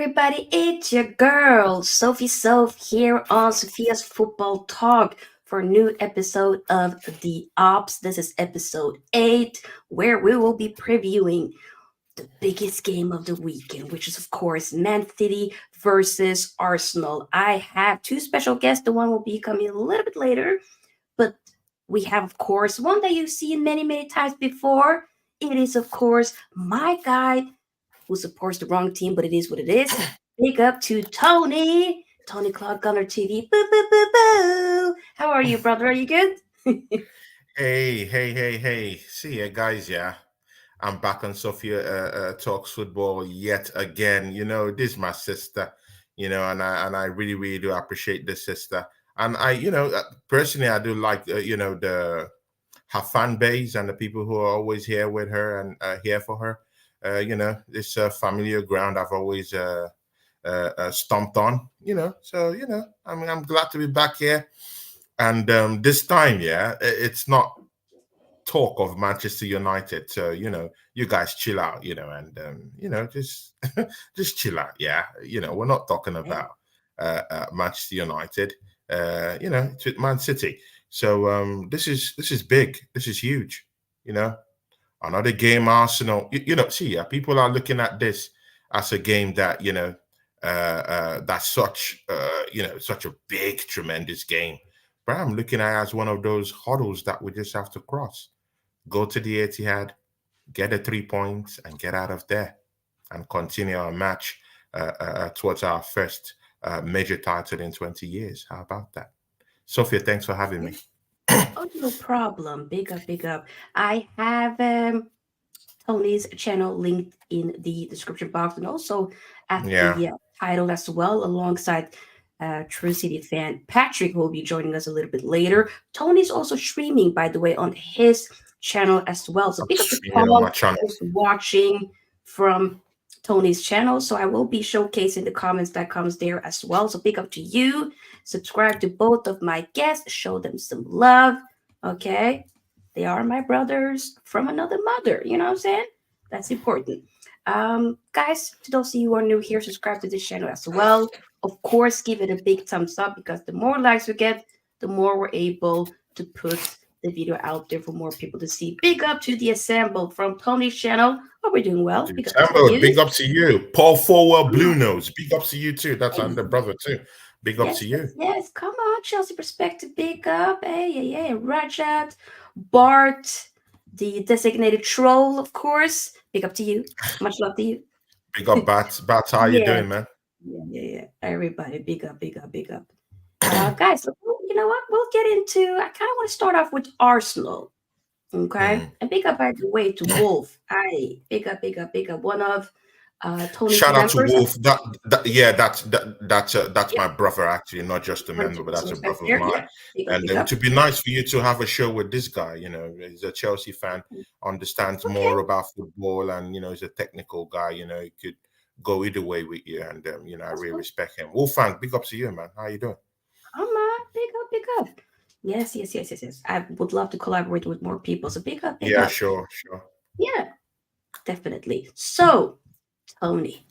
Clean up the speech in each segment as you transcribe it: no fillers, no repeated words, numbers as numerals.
everybody? It's your girl, Sophie Soph, here on Sophia's Football Talk for a new episode of the OPPS. This is episode 8, where we will be previewing the biggest game of the weekend, which is, of course, Man City versus Arsenal. I have two special guests. The one will be coming a little bit later, but we have, of course, one that you've seen many, many times before. It is, of course, my guy who supports the wrong team, but it is what it is. Big up to Tony. Tony Cloud Gunner TV. Boo, boo, boo, boo. How are you, brother? Are you good? Hey. See ya, guys. Yeah, I'm back on Sophia Talks Football yet again. This is my sister, and I really do appreciate this sister. And personally, I do like, the her fan base and the people who are always here with her and here for her. This familiar ground I've always stomped on, So, I'm glad to be back here. And this time, yeah, it's not talk of Manchester United. So, you guys chill out, just just chill out. Yeah. We're not talking Yeah. about Manchester United. It's with Man City. So this is big. This is huge. You know, Another game, Arsenal. See, yeah, people are looking at this as a game that that's such a big, tremendous game. But I'm looking at it as one of those hurdles that we just have to cross. Go to the Etihad, get the 3 points, and get out of there, and continue our match towards our first major title in 20 years. How about that, Sophia? Thanks for having me. Oh, no problem. Big up, big up. I have Tony's channel linked in the description box and also at Yeah, the title as well, alongside True City fan Patrick, who will be joining us a little bit later. Tony's also streaming, by the way, on his channel as well. So I'm big up to streaming on Paul my channel. who's watching from Tony's channel. So I will be showcasing the comments that comes there as well. So big up to you. Subscribe to both of my guests. Show them some love. Okay. They are my brothers from another mother. You know what I'm saying? That's important. Guys, to those of you who are new here, subscribe to this channel as well. Of course, give it a big thumbs up because the more likes we get, the more we're able to put the video out there for more people to see. Big up to the assemble from Tony's channel. Hope we're doing well. Big up to December, you. big up to you. Paul Forward Blue Nose, big up to you too. That's under brother too. Big up Yes, to yes, you. yes. Come on, Chelsea Perspective. Big up. Hey. Rajat, Bart, the designated troll, of course. Big up to you. Much love to you. Big up, Bats. How you Yes. doing, man? Yeah. Everybody, big up, big up, big up. Guys, so you know what? We'll get into. I kind of want to start off with Arsenal. Okay. Mm. And big up, by the way, to Wolf. I big up, big up, big up. One of Tony's Shout out to members. Wolf. Yeah, that's Yep. my brother actually, not just a Want to member, but put some that's a respect brother of there. mine. Yeah. Big up, And big up. to be nice for you to have a show with this guy, he's a Chelsea fan, understands Okay. more about football, and he's a technical guy. He could go either way with you, and I That's really cool. respect him. Wolfgang, big up to you, man. How you doing? Come on. Big up, big up. Yes. I would love to collaborate with more people. So big up, big Yeah, up. sure. Yeah, definitely. So, Tony,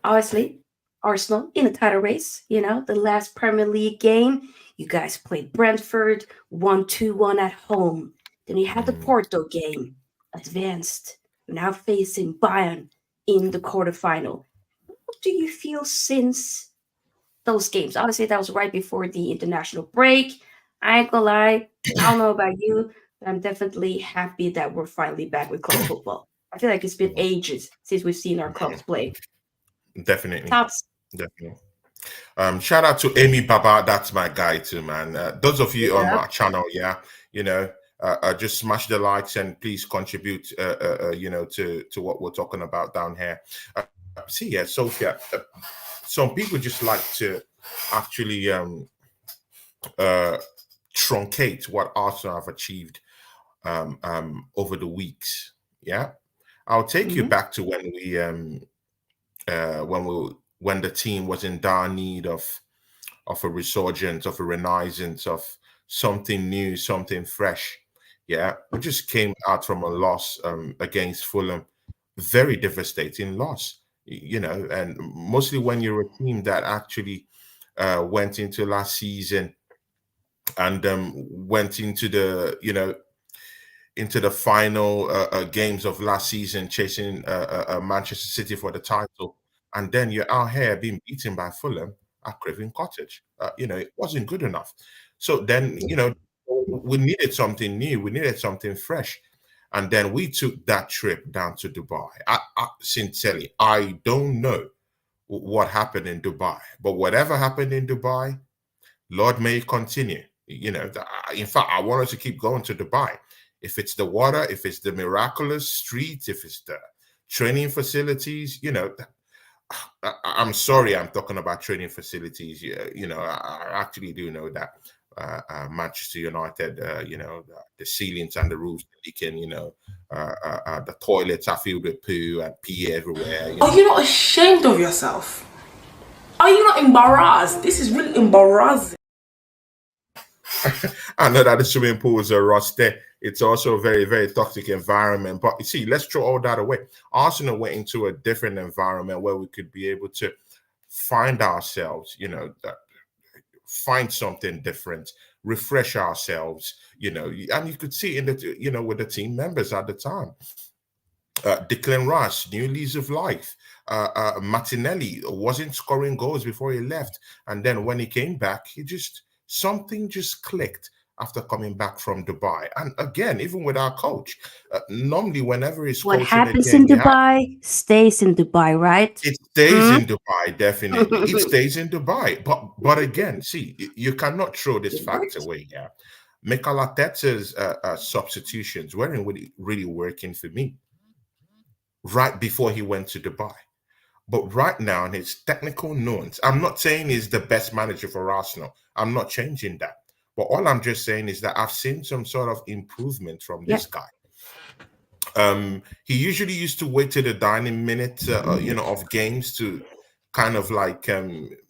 obviously, Arsenal in a title race, the last Premier League game. You guys played Brentford 1-2-1 at home. Then you had the Mm. Porto game, advanced. You're now facing Bayern in the quarterfinal. What do you feel since those games? Obviously, that was right before the international break. I ain't gonna lie, I don't know about you, but I'm definitely happy that we're finally back with club football. I feel like it's been ages since we've seen our clubs play. Definitely, Tops. definitely. Shout out to Amy Baba. That's my guy too, man. Those of Big you on up. my channel, yeah, you know, just smash the likes and please contribute, to what we're talking about down here. See, yeah, Sophia. Some people just like to actually uh, truncate what Arsenal have achieved over the weeks. Yeah, I'll take you Hmm. back to when the team was in dire need of a resurgence, of a renaissance, of something new, something fresh. Yeah, we just came out from a loss against Fulham, very devastating loss. and mostly when you're a team that actually went into last season and went into the final games of last season, chasing Manchester City for the title, and then you're out here being beaten by Fulham at Craven Cottage. It wasn't good enough. So then, we needed something new. We needed something fresh. And then we took that trip down to Dubai. Sincerely, I don't know what happened in Dubai, but whatever happened in Dubai, Lord may it continue. In fact, I want us to keep going to Dubai. If it's the water, if it's the miraculous streets, if it's the training facilities, I'm sorry, I'm talking about training facilities. I actually do know that Manchester United, the ceilings and the roofs leaking, the toilets are filled with poo and pee everywhere. Are you not ashamed of yourself? Are you not embarrassed? This is really embarrassing. I know that the swimming pools are rusty. It's also a very, very toxic environment. But you see, let's throw all that away. Arsenal went into a different environment where we could be able to find ourselves, find something different, refresh ourselves, and you could see in the, with the team members at the time. Declan Rice, new lease of life. Martinelli wasn't scoring goals before he left. And then when he came back, something just clicked after coming back from Dubai. And again, even with our coach, normally whenever he's What coaching happens again, in Dubai stays in Dubai, right? it stays in Dubai, definitely. It stays in Dubai. But again, see, you cannot throw this It fact works. away here. Mikel Arteta's substitutions weren't really working for me right before he went to Dubai. But right now, in his technical nuance, I'm not saying he's the best manager for Arsenal. I'm not changing that. But all I'm just saying is that I've seen some sort of improvement from Yep. this guy. He usually used to wait till the dying minute, of games to kind of like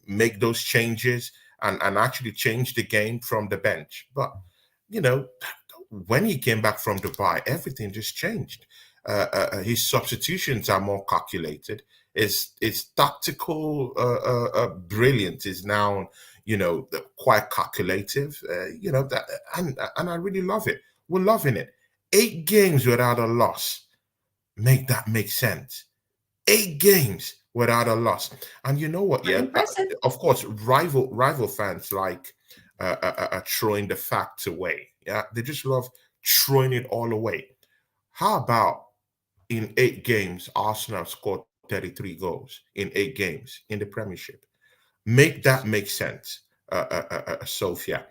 make those changes and actually change the game from the bench. But you know, when he came back from Dubai, everything just changed. His substitutions are more calculated. His tactical brilliance is now, quite calculative. And I really love it. We're loving it. 8 games without a loss. Make that make sense. 8 games without a loss. And you know what? Pretty Yeah, impressive. of course, rival fans like throwing the facts away. Yeah, they just love throwing it all away. How about in 8 games, Arsenal scored 33 goals in 8 games in the Premiership? Make that make sense, Sophia.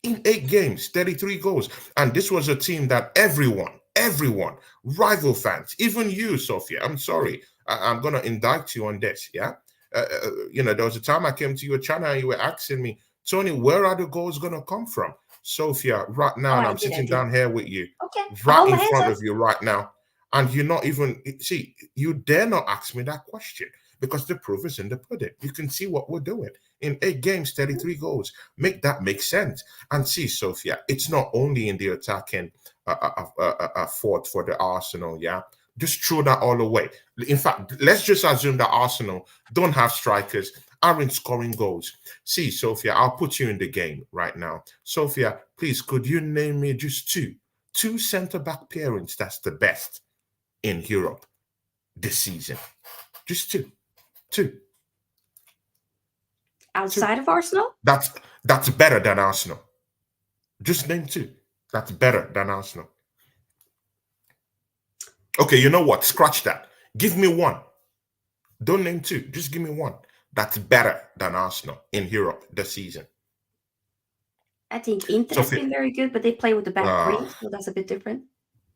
In 8 games, 33 goals. And this was a team that everyone, rival fans, even you, Sophia, I'm sorry, I'm going to indict you on this, yeah? There was a time I came to your channel and you were asking me, Tony, where are the goals going to come from? Sophia, right Oh, now, and I I'm did. sitting down here with you, Okay, I right hold in my hands front up. of you right now, and you're not even, see, you dare not ask me that question because the proof is in the pudding. You can see what we're doing. In 8 games, 33 goals. Make that make sense. And see, Sophia, it's not only in the attacking fort for the Arsenal, yeah? Just throw that all away. In fact, let's just assume that Arsenal don't have strikers, aren't scoring goals. See, Sophia, I'll put you in the game right now. Sophia, please, could you name me just two centre back pairings that's the best in Europe this season? Just two. Two. Two. Outside of Arsenal? That's better than Arsenal. Just name two. That's better than Arsenal. Okay, you know what? Scratch that. Give me one. Don't name two. Just give me one. That's better than Arsenal in Europe this season. I think Inter has Sophia, been very good, but they play with the back uh, three, so that's a bit different.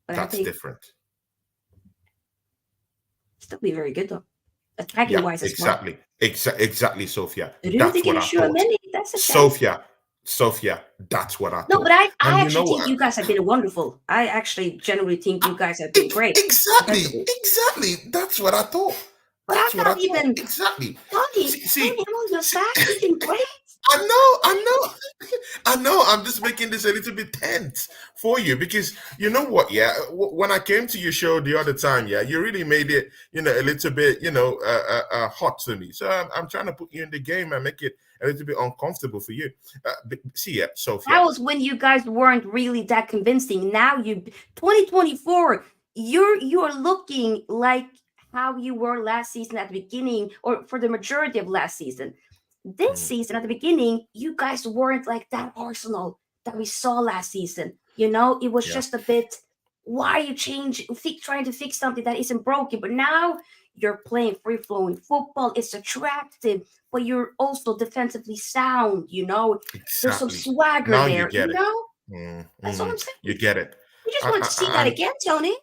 But I that's think different. still be very good though, attacking Yeah, wise as well. exactly, Sophia. That's Rudiger what and I thought. Tchouaméni, that's a shout. Sophia, that's what I No, but thought. I And you actually know think what? you guys have been wonderful. I actually generally think you guys have been great Exactly, defensively. exactly. That's what I thought. But I That's what I thought thought. even Exactly. Tony, See, I'm on your side. You've been great. I know. I know. I'm just making this a little bit tense for you because you know what? Yeah, when I came to your show the other time, yeah, you really made it, a little bit, hot to me. So I'm trying to put you in the game and make it a little bit uncomfortable for you. See, yeah, That Sophia. was when you guys weren't really that convincing. Now you 2024, you're looking like how you were last season at the beginning or for the majority of last season. This Mm, season at the beginning, you guys weren't like that Arsenal that we saw last season. You know, it was yeah, just a bit why you trying to fix something that isn't broken. But now you're playing free flowing football. It's attractive, but you're also defensively sound. You know, there's some exactly. swagger Now you there. get You it. know, that's all I'm You saying. get it. We just want to see that And again, Tony.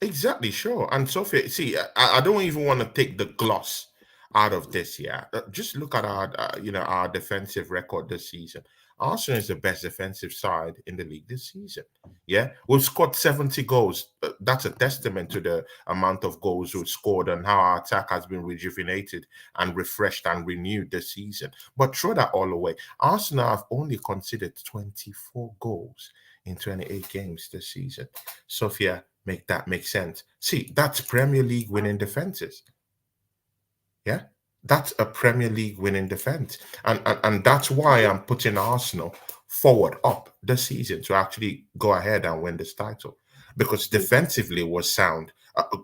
exactly, sure. And Sophia, see, I don't even want to take the gloss out of this. Yeah, just look at our defensive record this season. Arsenal is the best defensive side in the league this season. Yeah, we've scored 70 goals. That's a testament to the amount of goals we've scored and how our attack has been rejuvenated and refreshed and renewed this season. But throw that all away. Arsenal have only conceded 24 goals in 28 games this season. Sophia, make that make sense. See, that's Premier League winning defenses. Yeah, that's a Premier League winning defense, and that's why Okay. I'm putting Arsenal forward up this season to actually go ahead and win this title because Mm-hmm. defensively was sound,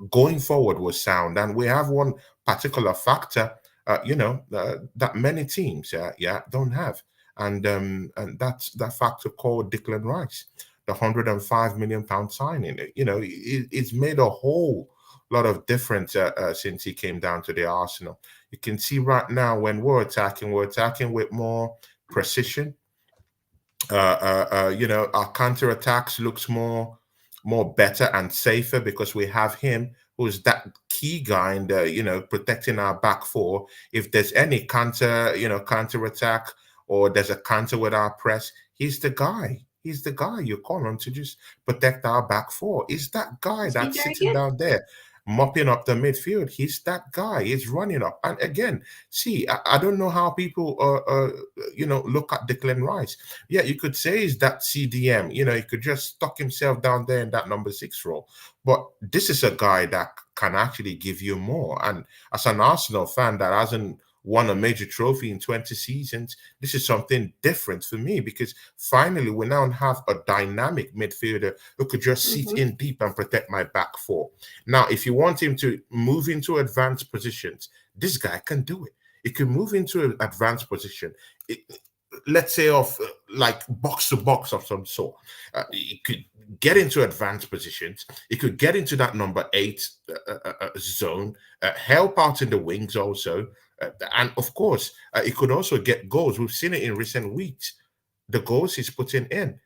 going forward was sound, and we have one particular factor, that many teams, don't have, and that's that factor called Declan Rice, the £105 million signing. It's made a whole lot of difference since he came down to the Arsenal. You can see right now when we're attacking with more precision. Our counter attacks looks more better and safer because we have him who's that key guy in the protecting our back four. If there's any counter attack or there's a counter with our press, he's the guy. He's the guy you call on to just protect our back four. Is that guy He's been that's very sitting good. down there mopping up the midfield? He's that guy. He's running up. And again, see, I don't know how people look at Declan Rice. Yeah, you could say he's that CDM. He could just stuck himself down there in that number six role. But this is a guy that can actually give you more. And as an Arsenal fan that hasn't won a major trophy in 20 seasons, this is something different for me because finally we now have a dynamic midfielder who could just sit Mm-hmm. in deep and protect my back four. Now, if you want him to move into advanced positions, this guy can do it. He can move into an advanced position. It, let's say of like box to box of some sort. He could get into advanced positions. He could get into that number eight zone, help out in the wings also. And of course, he could also get goals. We've seen it in recent weeks. The goals he's putting in.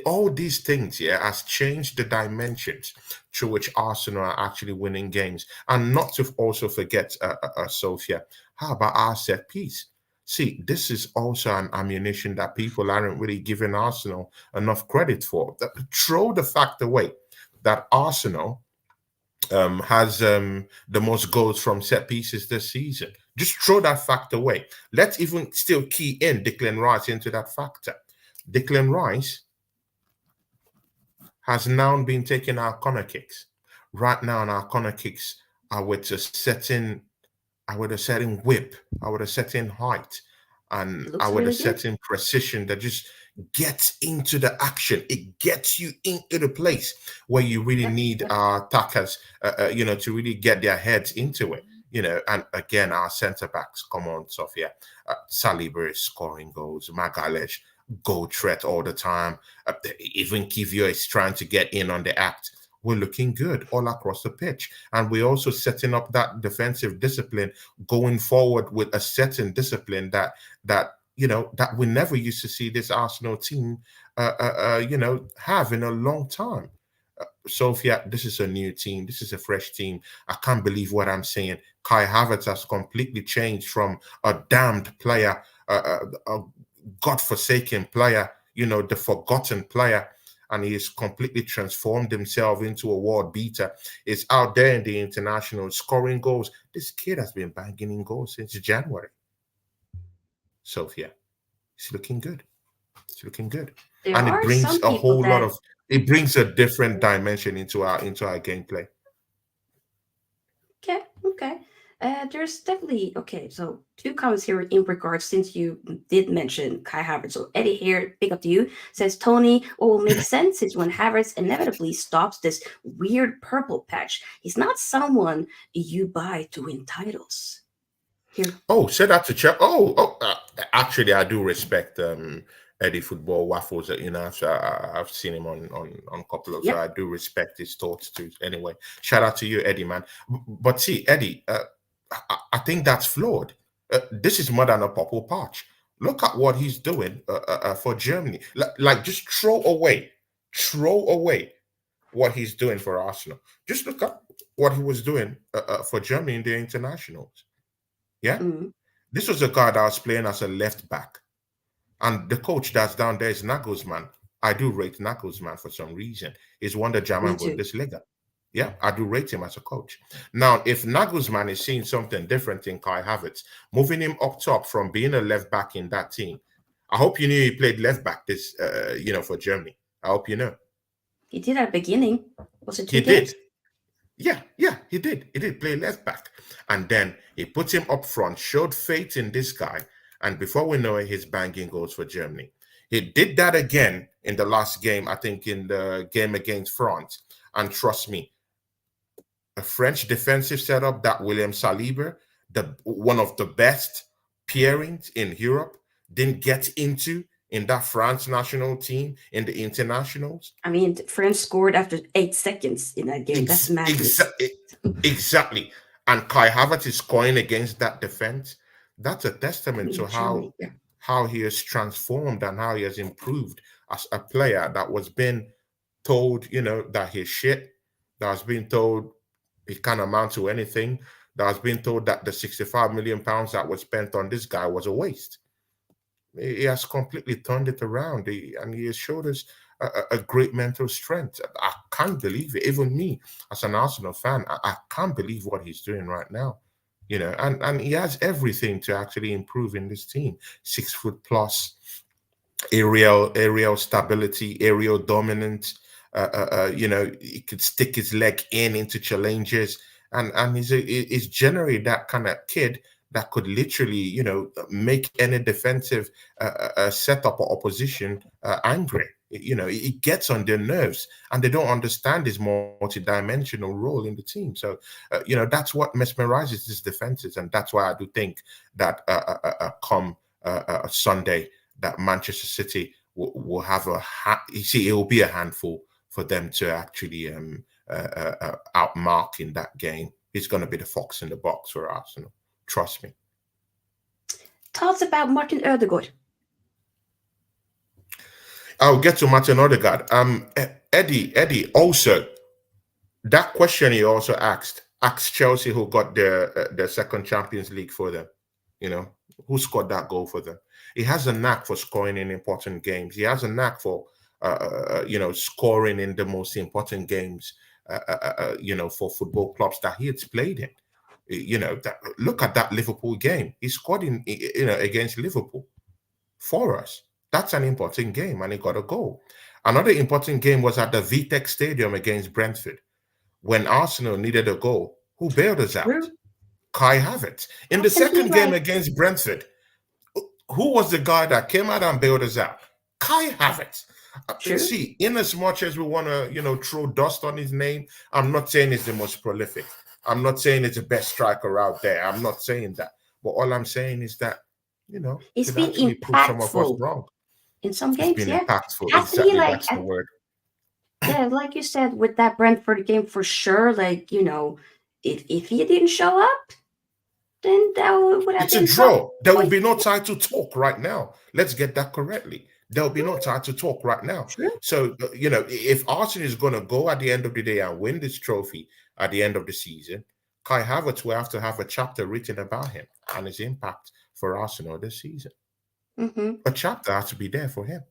All these things, yeah, has changed the dimensions through which Arsenal are actually winning games. And not to also forget, Sophia, how about our set piece? See, this is also an ammunition that people aren't really giving Arsenal enough credit for. Throw the fact away that Arsenal has the most goals from set pieces this season. Just throw that fact away. Let's even still key in Declan Rice into that factor. Declan Rice has now been taking our corner kicks. Right now, our corner kicks are with a certain whip, are with a certain height, and Looks are with a really good. certain precision that just gets into the action. It gets you into the place where you really Yep. need Yep. our attackers, to really get their heads into it. And again, our centre backs, come on, Sophia. Saliba is scoring goals. Magalhaes, goal threat all the time. Even Kivio is trying to get in on the act. We're looking good all across the pitch. And we're also setting up that defensive discipline going forward with a certain discipline that we never used to see this Arsenal team, have in a long time. Sophia, this is a new team. This is a fresh team. I can't believe what I'm saying. Kai Havertz has completely changed from a damned player, a godforsaken player, the forgotten player, and he has completely transformed himself into a world beater. He's out there in the international scoring goals. This kid has been banging in goals since January. Sophia. It's looking good. It's looking good, There and it are brings some a people whole lot that of it brings a different dimension into our gameplay. okay, okay. There's definitely okay. So two comments here in regards since you did mention Kai Havertz. So Eddie here, big up to you. Says Tony, what will make sense is when Havertz inevitably stops this weird purple patch. He's not someone you buy to win titles. Here, Oh, say that to Chelsea. Actually, I do respect Eddie Football Waffles. I've seen him on a couple of, so yep. I do respect his thoughts too. Anyway, shout out to you, Eddie, man. But see, Eddie, I think that's flawed. This is more than a purple patch. Look at what he's doing for Germany. Like, just throw away what he's doing for Arsenal. Just look at what he was doing for Germany in the internationals. Yeah, Mm, this was a guy that was playing as a left back, and the coach that's down there is Nagelsmann. I do rate Nagelsmann for some reason. He's won the me German too. Bundesliga. Yeah, I do rate him as a coach. Now, if Nagelsmann is seeing something different in Kai Havertz, moving him up top from being a left back in that team, I hope you knew he played left back for Germany. I hope you know. He did at the beginning. Was it He 2 games? did. Yeah, he did. He did play left back. And then he put him up front, showed faith in this guy. And before we know it, he's banging goals for Germany. He did that again in the last game, I think in the game against France. And trust me, a French defensive setup that William Saliba, one of the best pairings in Europe, didn't get into in that France national team in the internationals. I mean, France scored after 8 seconds in that game. That's Ex- madness. exa- e- exactly. And Kai Havertz is scoring against that defense. That's a I testament to mean, Germany. Yeah. how he has transformed and how he has improved as a player that was being told, that he's shit, that has been told he can't amount to anything, that has been told that the 65 million pounds that was spent on this guy was a waste. He has completely turned it around, and he has showed us a great mental strength. I can't believe it. Even me, as an Arsenal fan, I can't believe what he's doing right now. And he has everything to actually improve in this team. 6 foot plus, aerial stability, aerial dominance. He could stick his leg into challenges, and he's generally that kind of kid that could literally, make any defensive setup or opposition angry. It gets on their nerves, and they don't understand his multi-dimensional role in the team. So, that's what mesmerizes his defenses, and that's why I do think that come Sunday, that Manchester City will have you see, it will be a handful for them to actually outmark in that game. He's going to be the fox in the box for Arsenal. Trust me. Thoughts about Martin Odegaard? I'll get to Martin Odegaard. Eddie. Also, that question he also asked Chelsea, who got their second Champions League for them. Who scored that goal for them. He has a knack for scoring in important games. He has a knack for scoring in the most important games. For football clubs that he has played in. Look at that Liverpool game. He scored against Liverpool for us. That's an important game, and he got a goal. Another important game was at the VTech Stadium against Brentford, when Arsenal needed a goal. Who bailed us out? True. Kai Havertz. In the Wasn't he second game like against Brentford, who was the guy that came out and bailed us out? Kai Havertz. true? See, in as much as we want to, throw dust on his name, I'm not saying he's the most prolific. I'm not saying he's the best striker out there. I'm not saying that. But all I'm saying is that, He's could been actually prove some of us impactful wrong. in some It's games. been Yeah. impactful. Hasn't he Exactly, like that's the word. yeah, like you said with that Brentford game for sure. Like if he didn't show up, then that would have It's a been tough. draw. There will be no time to talk right now. Let's get that correctly. There will be no time to talk right now. True. So, if Arsenal is going to go at the end of the day and win this trophy at the end of the season, Kai Havertz will have to have a chapter written about him and his impact for Arsenal this season. Mm-hmm. A chapter has to be there for him.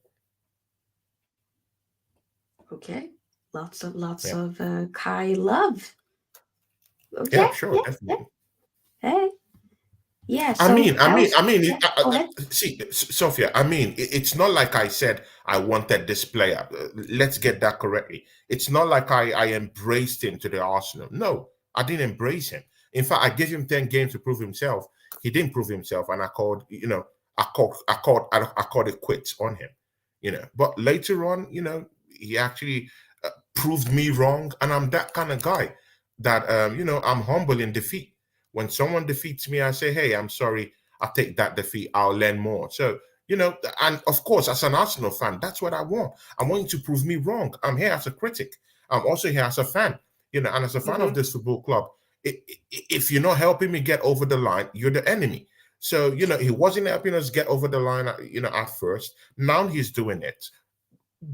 Okay. Lots Yeah. of Kai love. Okay. Yeah, sure, Yeah. definitely. Hey. Yeah. I mean, So I mean, else, I mean. yeah. Go ahead. See, Sophia. I mean, it's not like I said I wanted this player. Let's get that correctly. It's not like I embraced him to the Arsenal. No, I didn't embrace him. In fact, I gave him 10 games to prove himself. He didn't prove himself, and I called. I called it quits on him. But later on, he actually proved me wrong, and I'm that kind of guy that I'm humble in defeat. When someone defeats me, I say, hey, I'm sorry. I'll take that defeat. I'll learn more. So, and of course, as an Arsenal fan, that's what I want. I want you to prove me wrong. I'm here as a critic. I'm also here as a fan, and as a fan of Mm-hmm. this football club. If you're not helping me get over the line, you're the enemy. So, he wasn't helping us get over the line, at first. Now he's doing it.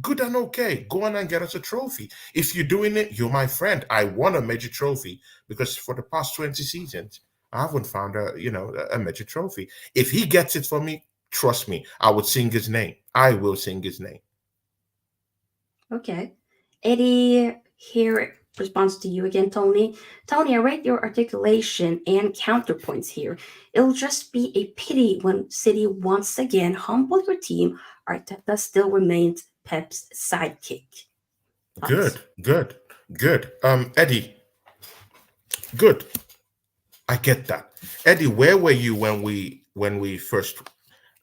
Good and okay. Go on and get us a trophy. If you're doing it, you're my friend. I want a major trophy because for the past 20 seasons, I haven't found a major trophy. If he gets it for me, trust me, I would sing his name. I will sing his name. Okay. Eddie here responds to you again, Tony. Tony, I rate your articulation and counterpoints here. It'll just be a pity when City once again humble your team. Arteta still remains Pep's sidekick. Good, Thoughts? good, good. Eddie, good. I get that. Eddie, where were you when we first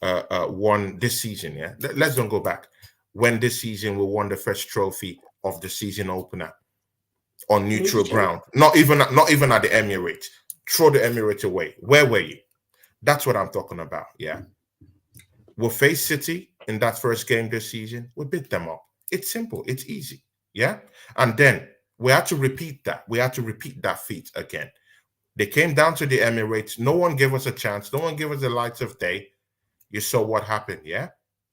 won this season? Yeah, let's don't go back. When this season we won the first trophy of the season opener on neutral Legion. ground, not even at the Emirates. Throw the Emirates away. Where were you? That's what I'm talking about. Yeah, we'll face City in that first game this season. We beat them up. It's simple. It's easy. Yeah, and then we had to repeat that. We had to repeat that feat again. They came down to the Emirates. No one gave us a chance. No one gave us the lights of day. You saw what happened, yeah?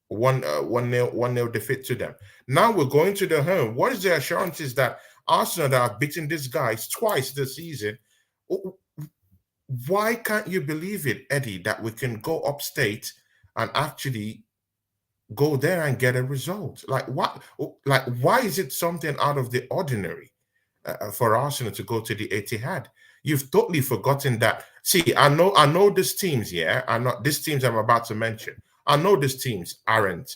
One nil defeat to them. Now we're going to the home. What is the assurances that Arsenal that have beaten these guys twice this season? Why can't you believe it, Eddie, that we can go upstate and actually go there and get a result? Like what? Like why is it something out of the ordinary for Arsenal to go to the Etihad? You've totally forgotten that. See, I know these teams. Yeah, I know these teams I'm about to mention. I know these teams aren't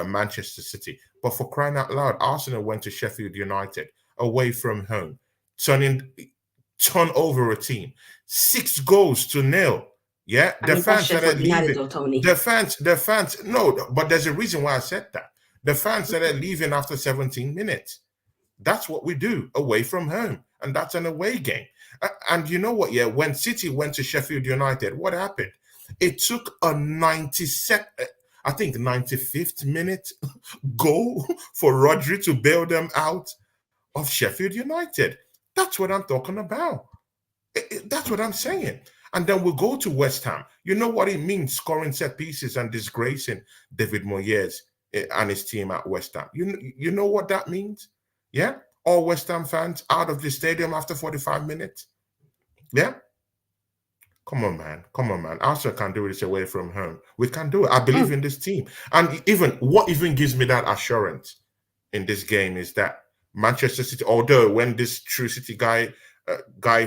Manchester City, but for crying out loud, Arsenal went to Sheffield United away from home, turning turn over a team 6 goals to 0. Yeah, I the mean, that's fans Sheffield started United, leaving. though, Tony. The fans. No, but there's a reason why I said that. The fans started leaving after 17 minutes. That's what we do away from home, and that's an away game. And you know what? Yeah, when City went to Sheffield United, what happened? It took a 92nd, I think 95th minute goal for Rodri to bail them out of Sheffield United. That's what I'm talking about. That's what I'm saying. And then we go to West Ham. You know what it means scoring set pieces and disgracing David Moyes and his team at West Ham. You know what that means? Yeah? All West Ham fans out of the stadium after 45 minutes. Yeah? Come on, man. Come on, man. Arsenal can do this away from home. We can do it. I believe Mm. in this team. And even what even gives me that assurance in this game is that Manchester City, although when this True City guy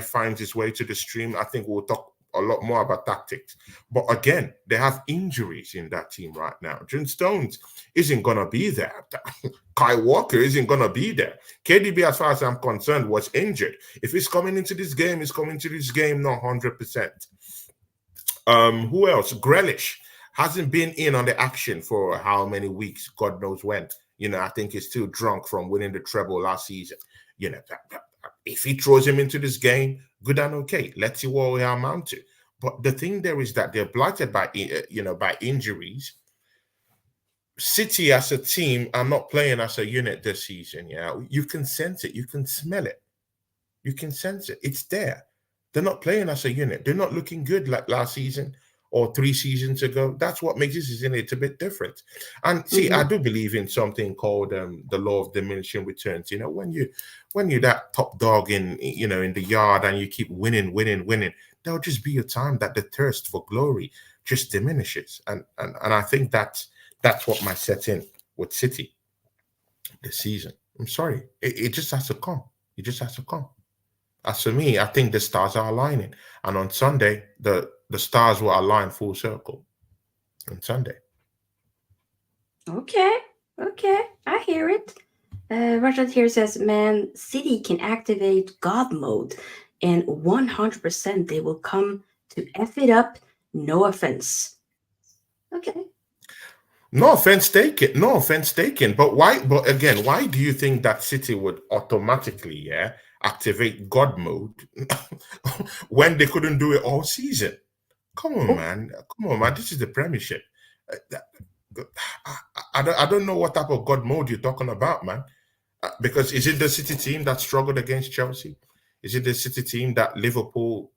finds his way to the stream, I think we'll talk a lot more about tactics. But again, they have injuries in that team right now. John Stones isn't gonna be there. Kai Walker isn't gonna be there. KDB, as far as I'm concerned, was injured. If he's coming into this game, he's coming to this game not 100%. Who else? Grealish hasn't been in on the action for how many weeks? God knows when. I think he's still drunk from winning the treble last season. If he throws him into this game, good and okay. Let's see what we amount to. But the thing there is that they're blighted by injuries. City as a team are not playing as a unit this season. Yeah, you can sense it. You can smell it. You can sense it. It's there. They're not playing as a unit. They're not looking good like last season or 3 seasons ago. That's what makes this season a bit different. And see, I Mm-hmm. do believe in something called the law of diminishing returns. When you're that top dog in the yard and you keep winning, winning, winning, there'll just be a time that the thirst for glory just diminishes. And I think that's what might set in with City this season. I'm sorry. It just has to come. It just has to come. As for me, I think the stars are aligning. And on Sunday, the stars will align full circle on Sunday. Okay, okay, I hear it. Rashad here says, "Man, City can activate God mode, and 100% they will come to f it up. No offense." Okay. No offense taken. No offense taken. But why? But again, why do you think that City would automatically, yeah, activate God mode when they couldn't do it all season? Come on, Oh, man. Come on, man. This is the Premiership. I don't know what type of God mode you're talking about, man. Because is it the City team that struggled against Chelsea? Is it the City team that Liverpool,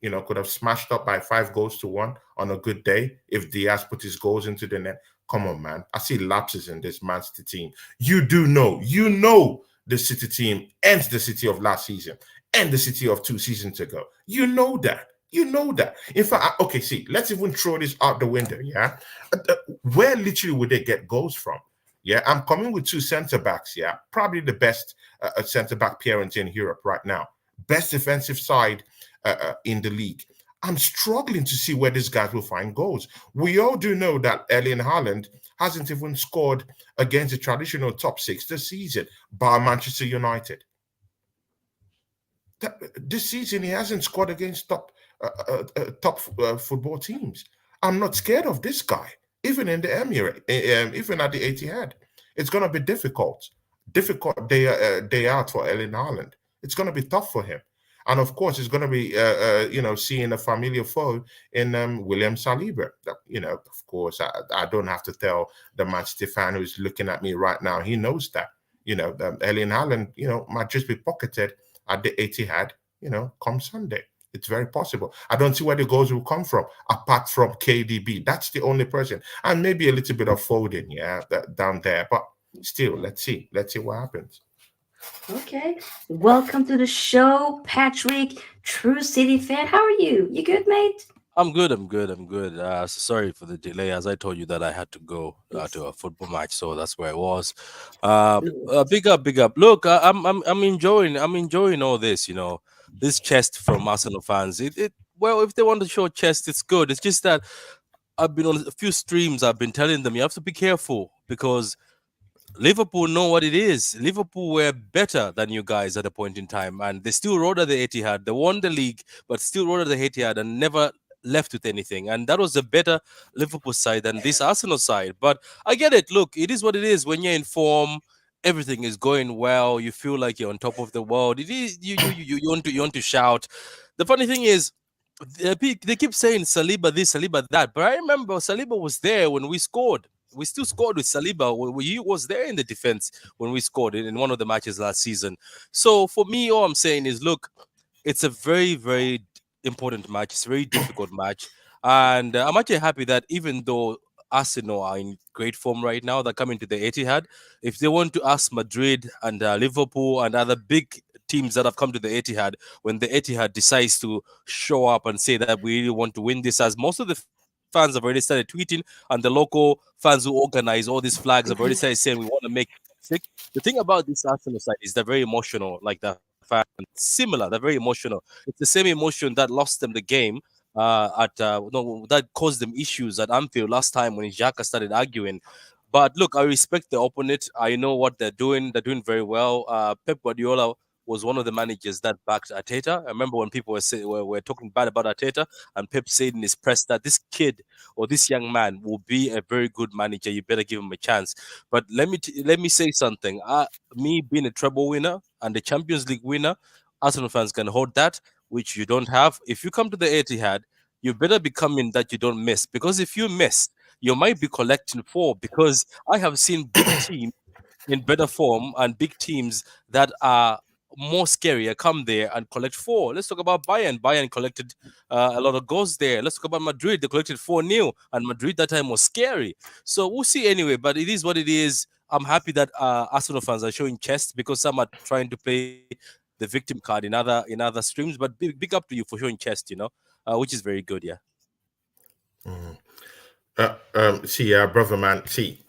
could have smashed up by 5 goals to 1 on a good day if Diaz put his goals into the net? Come on, man. I see lapses in this Man City team. You know the City team ends the City of last season and the City of 2 seasons ago. You know that. You know that. In fact, okay, see, let's even throw this out the window. Yeah, where literally would they get goals from? Yeah, I'm coming with two centre backs. Yeah, probably the best centre back parent in Europe right now. Best defensive side in the league. I'm struggling to see where these guys will find goals. We all do know that Erling Haaland hasn't even scored against the traditional top six this season, bar Manchester United. This season, he hasn't scored against top football teams. I'm not scared of this guy, even in the Emirate, even at the Etihad. It's going to be difficult day out for Erling Haaland. It's going to be tough for him, and of course, it's going to be seeing a familiar foe in William Saliba. Of course, I don't have to tell the Manchester fan who's looking at me right now. He knows that. Erling Haaland, might just be pocketed at the Etihad, come Sunday. It's very possible. I don't see where the goals will come from apart from KDB. That's the only person, and maybe a little bit of Foden, yeah, down there. But still, let's see. Let's see what happens. okay. Welcome to the show, Patrick. True City fan. How are you? You good, mate? I'm good. I'm good. I'm good. Sorry for the delay. As I told you that I had to go Yes. to a football match, so that's where I was. No Big up, big up. Look, I'm enjoying. I'm enjoying all this. This chest from Arsenal fans. Well, if they want to show chest, it's good. It's just that I've been on a few streams. I've been telling them you have to be careful because Liverpool know what it is. Liverpool were better than you guys at a point in time, and they still rode at the Etihad. They won the league, but still rode at the Etihad and never left with anything. And that was a better Liverpool side than this Arsenal side. But I get it. Look, it is what it is. When you're in form, everything is going well. You feel like you're on top of the world. It is you want to shout. The funny thing is, they keep saying Saliba this, Saliba that, but I remember Saliba was there when we scored. We still scored with Saliba. He was there in the defense when we scored in one of the matches last season. So for me, all I'm saying is, look, it's a very, very important match. It's a very difficult match, and I'm actually happy that even though Arsenal are in great form right now, they're coming to the Etihad. If they want to ask Madrid and Liverpool and other big teams that have come to the Etihad, when the Etihad decides to show up and say that we really want to win this, as most of the fans have already started tweeting, and the local fans who organize all these flags have already started saying we want to make it sick. The thing about this Arsenal side is they're very emotional, like the fans, similar. They're very emotional. It's the same emotion that lost them the game at no, that caused them issues at Anfield last time when Xhaka started arguing. But look, I respect the opponent. I know what they're doing. They're doing very well. Pep Guardiola was one of the managers that backed Arteta. I remember when people were talking bad about Arteta, and Pep said in his press that this kid or this young man will be a very good manager. You better give him a chance. But let me say something. Me being a treble winner and the Champions League winner, Arsenal fans can hold that, which you don't have. If you come to the Etihad, you better be coming that you don't miss, because if you miss, you might be collecting four. Because I have seen big teams in better form and big teams that are more scarier come there and collect four. Let's talk about Bayern. Bayern collected a lot of goals there. Let's talk about Madrid. They collected 4-0, and Madrid that time was scary. So we'll see anyway, but it is what it is. I'm happy that Arsenal fans are showing chest, because some are trying to play the victim card in other streams. But big up to you for showing chest, which is very good. Yeah. See, brother man, see,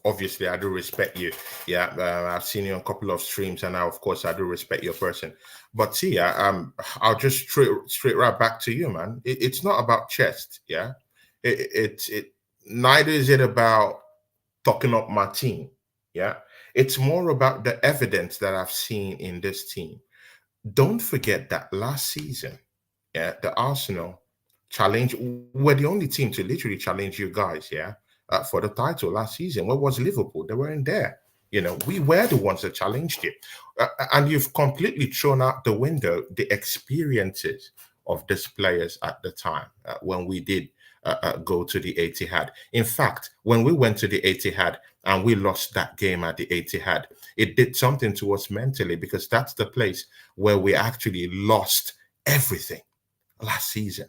obviously I do respect you. Yeah, I've seen you on a couple of streams, and now, of course, I do respect your person. But see, I'll just straight right back to you, man. It's not about chest. Yeah, it neither is it about talking up my team. Yeah, it's more about the evidence that I've seen in this team. Don't forget that last season, yeah, the Arsenal challenge were the only team to literally challenge you guys, yeah, for the title last season. What was Liverpool? They weren't there. You know, we were the ones that challenged you, and you've completely thrown out the window the experiences of these players at the time when we did go to the Etihad. In fact, when we went to the Etihad and we lost that game at the Etihad, it did something to us mentally because that's the place where we actually lost everything last season.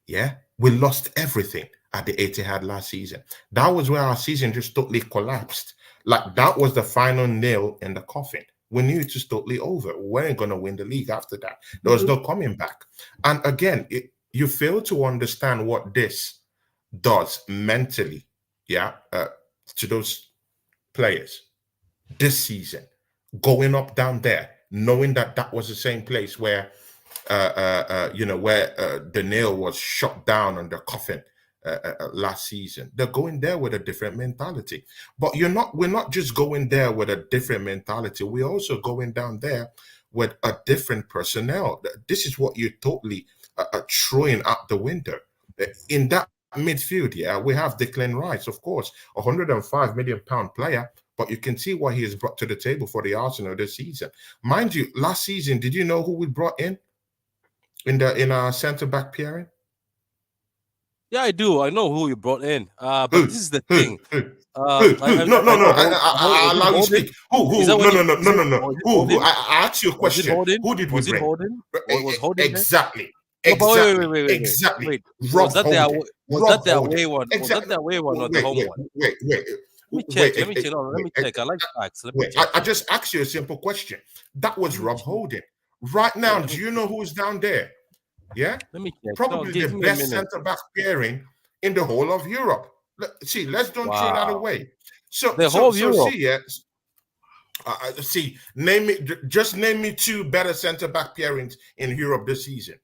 Yeah, we lost everything at the Etihad last season. That was where our season just totally collapsed. Like that was the final nail in the coffin. We knew it was totally over. We weren't going to win the league after that. There was no coming back. And again, you fail to understand what this does mentally, yeah, to those players this season, going up down there, knowing that that was the same place where where the nail was shot down on the coffin last season. They're going there with a different mentality. But we're not just going there with a different mentality. We're also going down there with a different personnel. This is what you're totally throwing out the window. In that midfield, yeah, we have Declan Rice, of course, £105 million player. But you can see what he has brought to the table for the Arsenal this season. Mind you, last season, did you know who we brought in our centre back pairing? Yeah, I do. I know who you brought in. But Who? this is the Who? thing. Who? I No, no, no. know I was it allow you Holden? speak. Who? Is that No, when no, you no, no, no, no. was it Who? Holden? I asked you a Was it question. Holden? Who did we Was it bring? Holden? Was Holden there? Exactly. No, but Exactly. wait. Exactly. Wait. Rob Holding. Was Rob that the Holding. away one? Was that Exactly. the away one or the Wait, home wait, one? wait, wait. Let me check. Wait, Let me check. No, let me check. I like facts. Let me check. I just asked you a simple question. That was Let me Rob check. Holding. Right now, Let me do you check. know who's down there? Yeah? Let me check. No, Probably give the me a best minute. centre back pairing in the whole of Europe. See, let's don't throw that Wow. away. So The whole Europe. see, yeah. Just name me two better centre back pairings in Europe this season.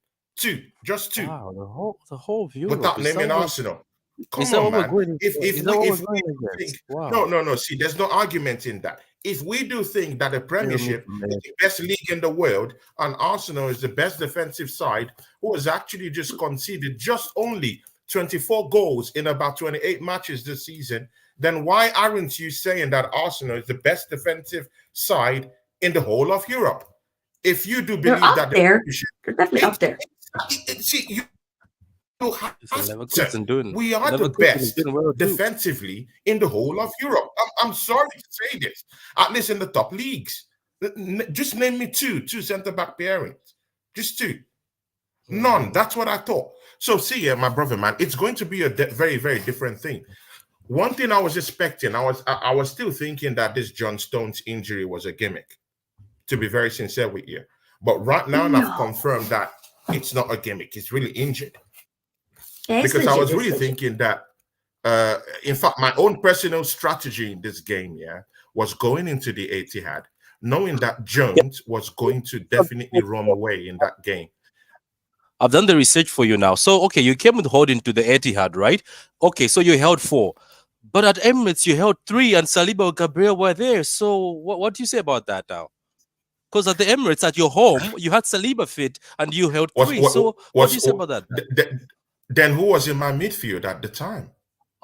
Just two, Wow, the whole Europe. without naming Arsenal. Is Come that on, what we're man. going? If Is that what we we're going think against? Wow. no. See, there's no argument in that. If we do think that the Premiership is minute. the best league in the world and Arsenal is the best defensive side, who has actually just conceded just only 24 goals in about 28 matches this season, then why aren't you saying that Arsenal is the best defensive side in the whole of Europe? If you do They're believe up that the there. Premiership, They're definitely up there. see, you have Listen, to. We are the Leverkusen is best doing well too. defensively in the whole of Europe. I'm sorry to say this, at least in the top leagues. Just name me two centre back pairings. Just two. None. That's what I thought. So see, my brother, man, it's going to be a very, very different thing. One thing I was expecting, I was still thinking that this John Stones injury was a gimmick, to be very sincere with you. But right now, I've confirmed that it's not a gimmick. It's really injured. Yeah, Because I was really thinking that, in fact, my own personal strategy in this game, yeah, was going into the Etihad, knowing that Jones was going to definitely run away in that game. I've done the research for you now. So, okay, you came with Holding to the Etihad, right? Okay, so you held 4. But at Emirates, you held 3 and Saliba and Gabriel were there. So, what do you say about that now? Because at the Emirates, at your home, you had Saliba fit and you held 3. What do you say about that? Then who was in my midfield at the time?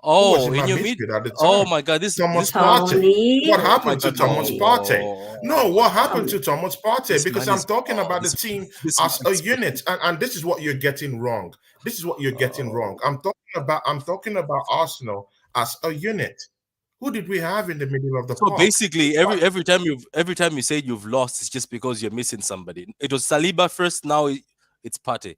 Oh, in your midfield at the time? Oh my God, Thomas Partey. What happened to Thomas Partey? No, what happened to Thomas Partey? Because I'm talking about the team as a unit, and this is what you're getting wrong. This is what you're getting wrong. I'm talking about Arsenal as a unit. Who did we have in the middle of the park? So basically, every time you say you've lost, it's just because you're missing somebody. It was Saliba first, now it's Partey.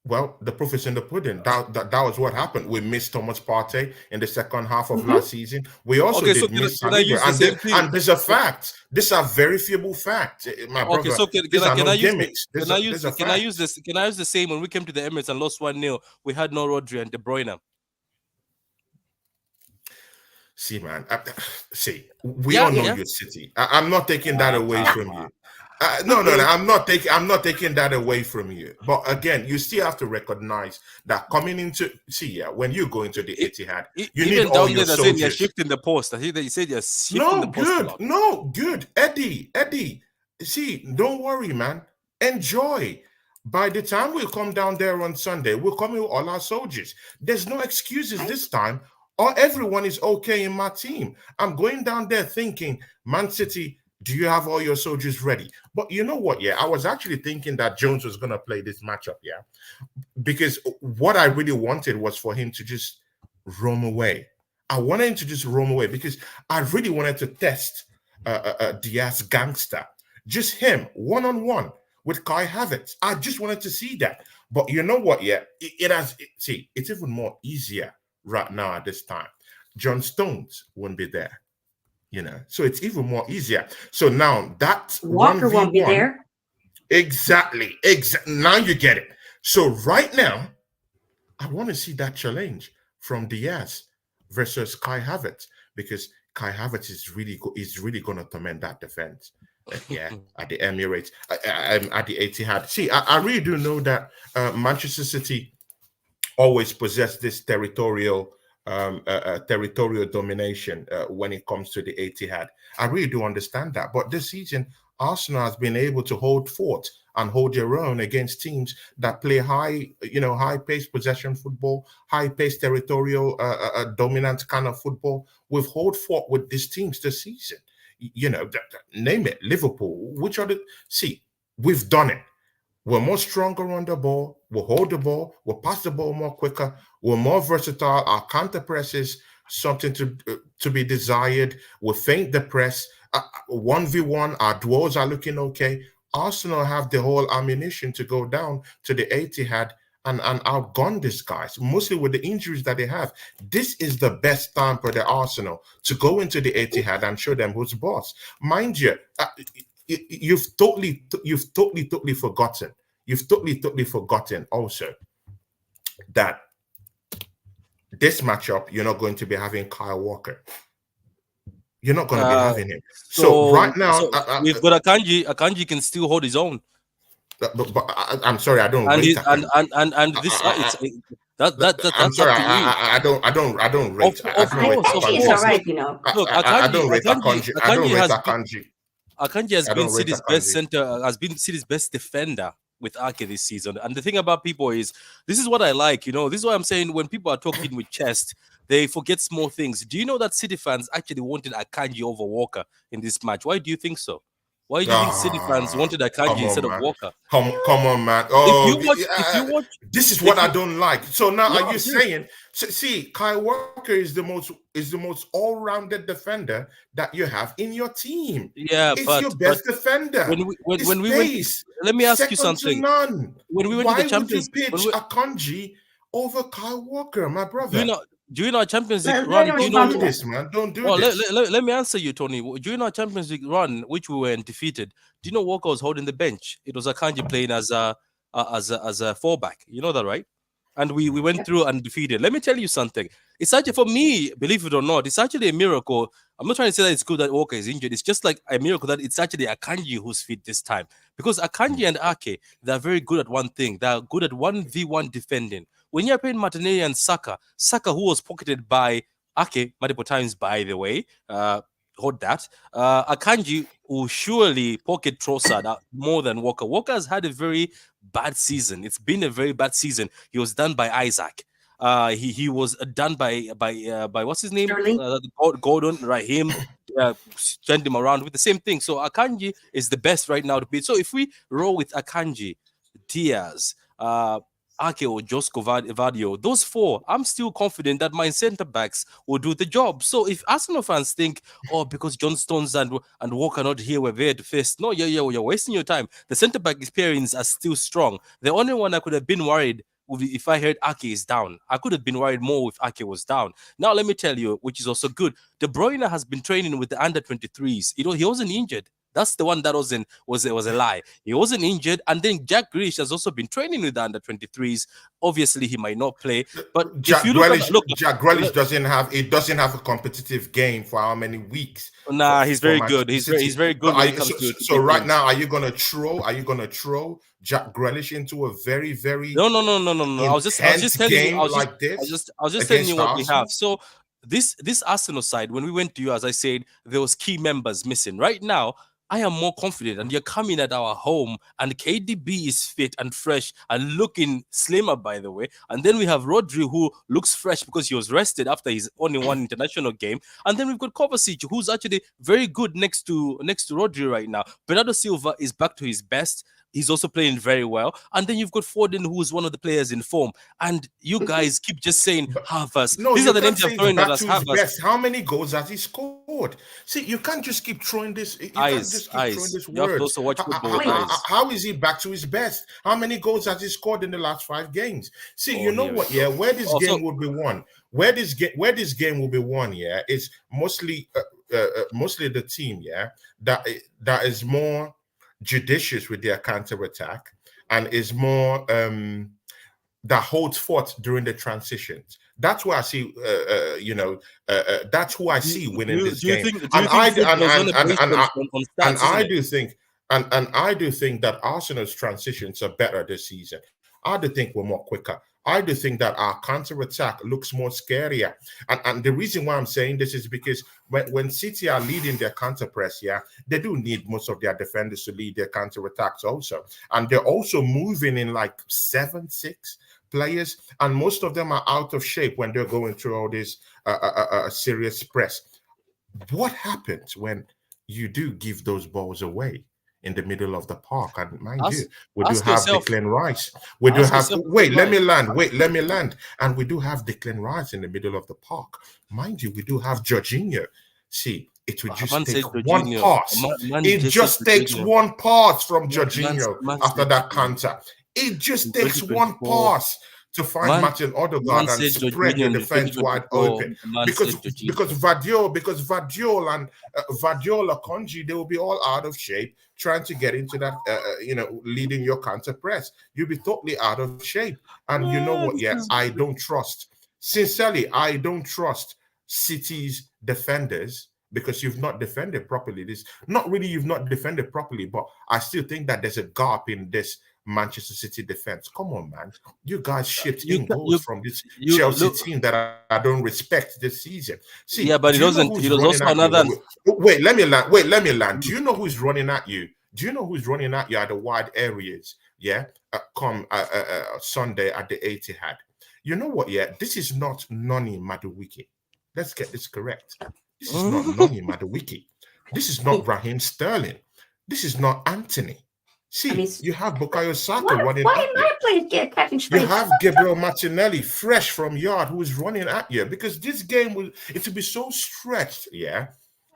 Well, the proof is in the pudding. That was what happened. We missed Thomas Partey in the second half of last season. We also did miss Saliba. And there's a fact. These are verifiable facts, my brother. Okay, so can I use the same when we came to the Emirates and lost 1-0? We had no Rodri and De Bruyne. See, man, see, we Yeah, all know yeah. your City. I'm not taking that away Yeah. from you. No, I'm not taking. I'm not taking that away from you. But again, you still have to recognize that coming into see, yeah, when you go into the E- Etihad, you need Even all down your there, they're saying you're soldiers. shifting the post. I think that you said you're shifting No, the post a good. lot. No, good. Eddie. See, don't worry, man. Enjoy. By the time we come down there on Sunday, we're coming with all our soldiers. There's no excuses Right? this time. Or everyone is okay in my team. I'm going down there thinking, Man City, do you have all your soldiers ready? But you know what? Yeah, I was actually thinking that Jones was going to play this matchup. Yeah, because what I really wanted was for him to just roam away. I wanted him to just roam away because I really wanted to test Diaz gangster, just him one on one with Kai Havertz. I just wanted to see that. But you know what? Yeah, see, it's even more easier right now at this time. John Stones won't be there, so it's even more easier. So now that's one Walker v won't be one. there. Exactly. Now you get it. So right now, I want to see that challenge from Diaz versus Kai Havertz because Kai Havertz is really going to torment that defense. Yeah, at the Emirates, at the Etihad. See, I really do know that Manchester City always possess this territorial domination when it comes to the Etihad. I really do understand that. But this season, Arsenal has been able to hold fort and hold their own against teams that play high-paced possession football, high-paced territorial dominant kind of football. We've hold fort with these teams this season. Name it, Liverpool. Which other? See, we've done it. We're more stronger on the ball. We'll hold the ball. We'll pass the ball more quicker. We're more versatile. Our counter press is something to be desired. We'll feint the press. 1v1, our duels are looking okay. Arsenal have the whole ammunition to go down to the Etihad and outgun these guys, mostly with the injuries that they have. This is the best time for the Arsenal to go into the Etihad and show them who's boss. Mind you, you've totally forgotten. You've totally forgotten also that this matchup you're not going to be having Kyle Walker. You're not going to be Uh, having him. So right so now, we've got Akanji. Akanji can still hold his own, I'm sorry, I don't and rate he, Akanji. and I, this I, I'm that's sorry, up to you. I Of don't rate course, of Akanji is Akanji. all course. right, Look, you know. look, I don't rate Akanji. I don't rate Akanji. Akanji has I been don't rate City's best Akanji. center, has been City's best defender with Ake this season. And the thing about people is, this is what I like. This is what I'm saying. When people are talking with chest, they forget small things. Do you know that City fans actually wanted Akanji over Walker in this match? Why do you think so? Why do you think City fans Ah, wanted Akanji come instead on, of man. Walker? Come on, man. If Oh, you watch, if you watch, this is if what I you don't like. So now, are no, you dude, saying? See, Kyle Walker is the most all-rounded defender that you have in your team. yeah, It's your but best defender. when His we went, pace, let me ask you second to something. none. When we went to the Why would you Champions, pitch a Kanji over Kyle Walker, my do you brother? know? Do you know our Champions League Let run? him Do you Don't know? respond do to that. this, man. Don't do Well, this. let me answer you, Tony. During our Champions League run, which we were defeated, do you know Walker was holding the bench? It was Akanji playing as a fallback. You know that, right? And we went Yep. through undefeated. Let me tell you something. It's actually for me, believe it or not, it's actually a miracle. I'm not trying to say that it's good that Walker is injured. It's just like a miracle that it's actually Akanji who's fit this time. Because Akanji and Ake, they're very good at one thing. They're good at 1v1 defending. When you're playing Martinelli and Saka, who was pocketed by Ake multiple times, by the way. Hold that. Akanji will surely pocket Trossard more than Walker. Walker has had a very bad season. It's been a very bad season. He was done by Isaac. He was done by what's his name? Sterling. Gordon, Raheem. Send him around with the same thing. So Akanji is the best right now to beat. So if we roll with Akanji, Diaz, Ake or Josko Vadio, those four, I'm still confident that my centre backs will do the job. So if Arsenal fans think, oh, because John Stones and Walker not here, we're there to face. No, you're wasting your time. The centre back experience are still strong. The only one I could have been worried if I heard Ake is down. I could have been worried more if Ake was down. Now let me tell you, which is also good. De Bruyne has been training with the under 23s. He wasn't injured. That's the one that was a lie. He wasn't injured, and then Jack Grealish has also been training with the under-23s. Obviously, he might not play, but if you Jack Grealish doesn't have a competitive game for how many weeks nah, he's for very good. Manchester He's City. very So, good when it comes to so big right games. now, are you gonna throw Jack Grealish into a very very No. I was just intense telling you. game like this I was just telling you against what we have. Arsenal? So this Arsenal side, when we went to you, as I said, there was key members missing. Right now, I am more confident, and you're coming at our home, and KDB is fit and fresh and looking slimmer, by the way. And then we have Rodri, who looks fresh because he was rested after his only one international game. And then we've got Kovacic, who's actually very good next to Rodri right now. Bernardo Silva is back to his best. He's also playing very well. And then you've got Foden, who's one of the players in form. And you guys keep just saying Havertz. No, These you are the can't names you're say he's throwing at back us. to his Havertz. best. How many goals has he scored? See, you can't just keep throwing this. You can't Eyes, just keep throwing eyes. these You have to words. also watch football with Wait. eyes. How is he back to his best? How many goals has he scored in the last 5 games? See, Oh, you know here we what? go. Yeah, where this Also, game will be won, where this game will be won. Yeah, is mostly the team. Yeah, that is more judicious with their counter attack and is more that holds forth during the transitions. That's where I see, that's who I see winning this game. do you think football is only based on And stats, I isn't it? do think, and I do think that Arsenal's transitions are better this season. I do think we're more quicker. I do think that our counter attack looks more scarier. And the reason why I'm saying this is because when City are leading their counter press, yeah, they do need most of their defenders to lead their counter attacks also. And they're also moving in like 7-6 players, and most of them are out of shape when they're going through all this serious press. What happens when you do give those balls away in the middle of the park? And mind you, Ask we do ask have yourself. Declan Rice. We do Ask have yourself the wait, let me question. land. Wait, let me land. And we do have Declan Rice in the middle of the park. Mind you, we do have Jorginho. See, it would just Man take said one Jorginho. pass. Man It just said just takes Jorginho. one pass from Man, Jorginho man after said that Jorginho. counter. It just In takes one 2024, pass to find man, Martin man Odegaard and said spread Jorginho your in defense wide 2024. open. Man Because said Jorginho. because Vadiol and Vadiola Conji, they will be all out of shape trying to get into that, leading your counter press. You'll be totally out of shape. And you know Yeah, what? this Yeah, is I don't trust. Sincerely, I don't trust City's defenders because you've not defended properly. This not really you've not defended properly, but I still think that there's a gap in this Manchester City defense. Come on, man. You guys shipped You in ca- goals from this you Chelsea look. team that I don't respect this season. See, Yeah, do but you it know doesn't. who's It was running also at you? another. Wait, let me land. Wait, let me land. Do you know who's running at you? Do you know who's running at you at the wide areas? Yeah, come Sunday at the Etihad. You know what? Yeah, this is not Noni Maduwiki. Let's get this correct. This is not Noni Maduwiki. This is not Raheem Sterling. This is not Anthony. I mean, See, you have Bukayo Saka why running why at you. my players get catching You straight? have Gabriel Martinelli fresh from yard who is running at you because this game will it will be so stretched, yeah,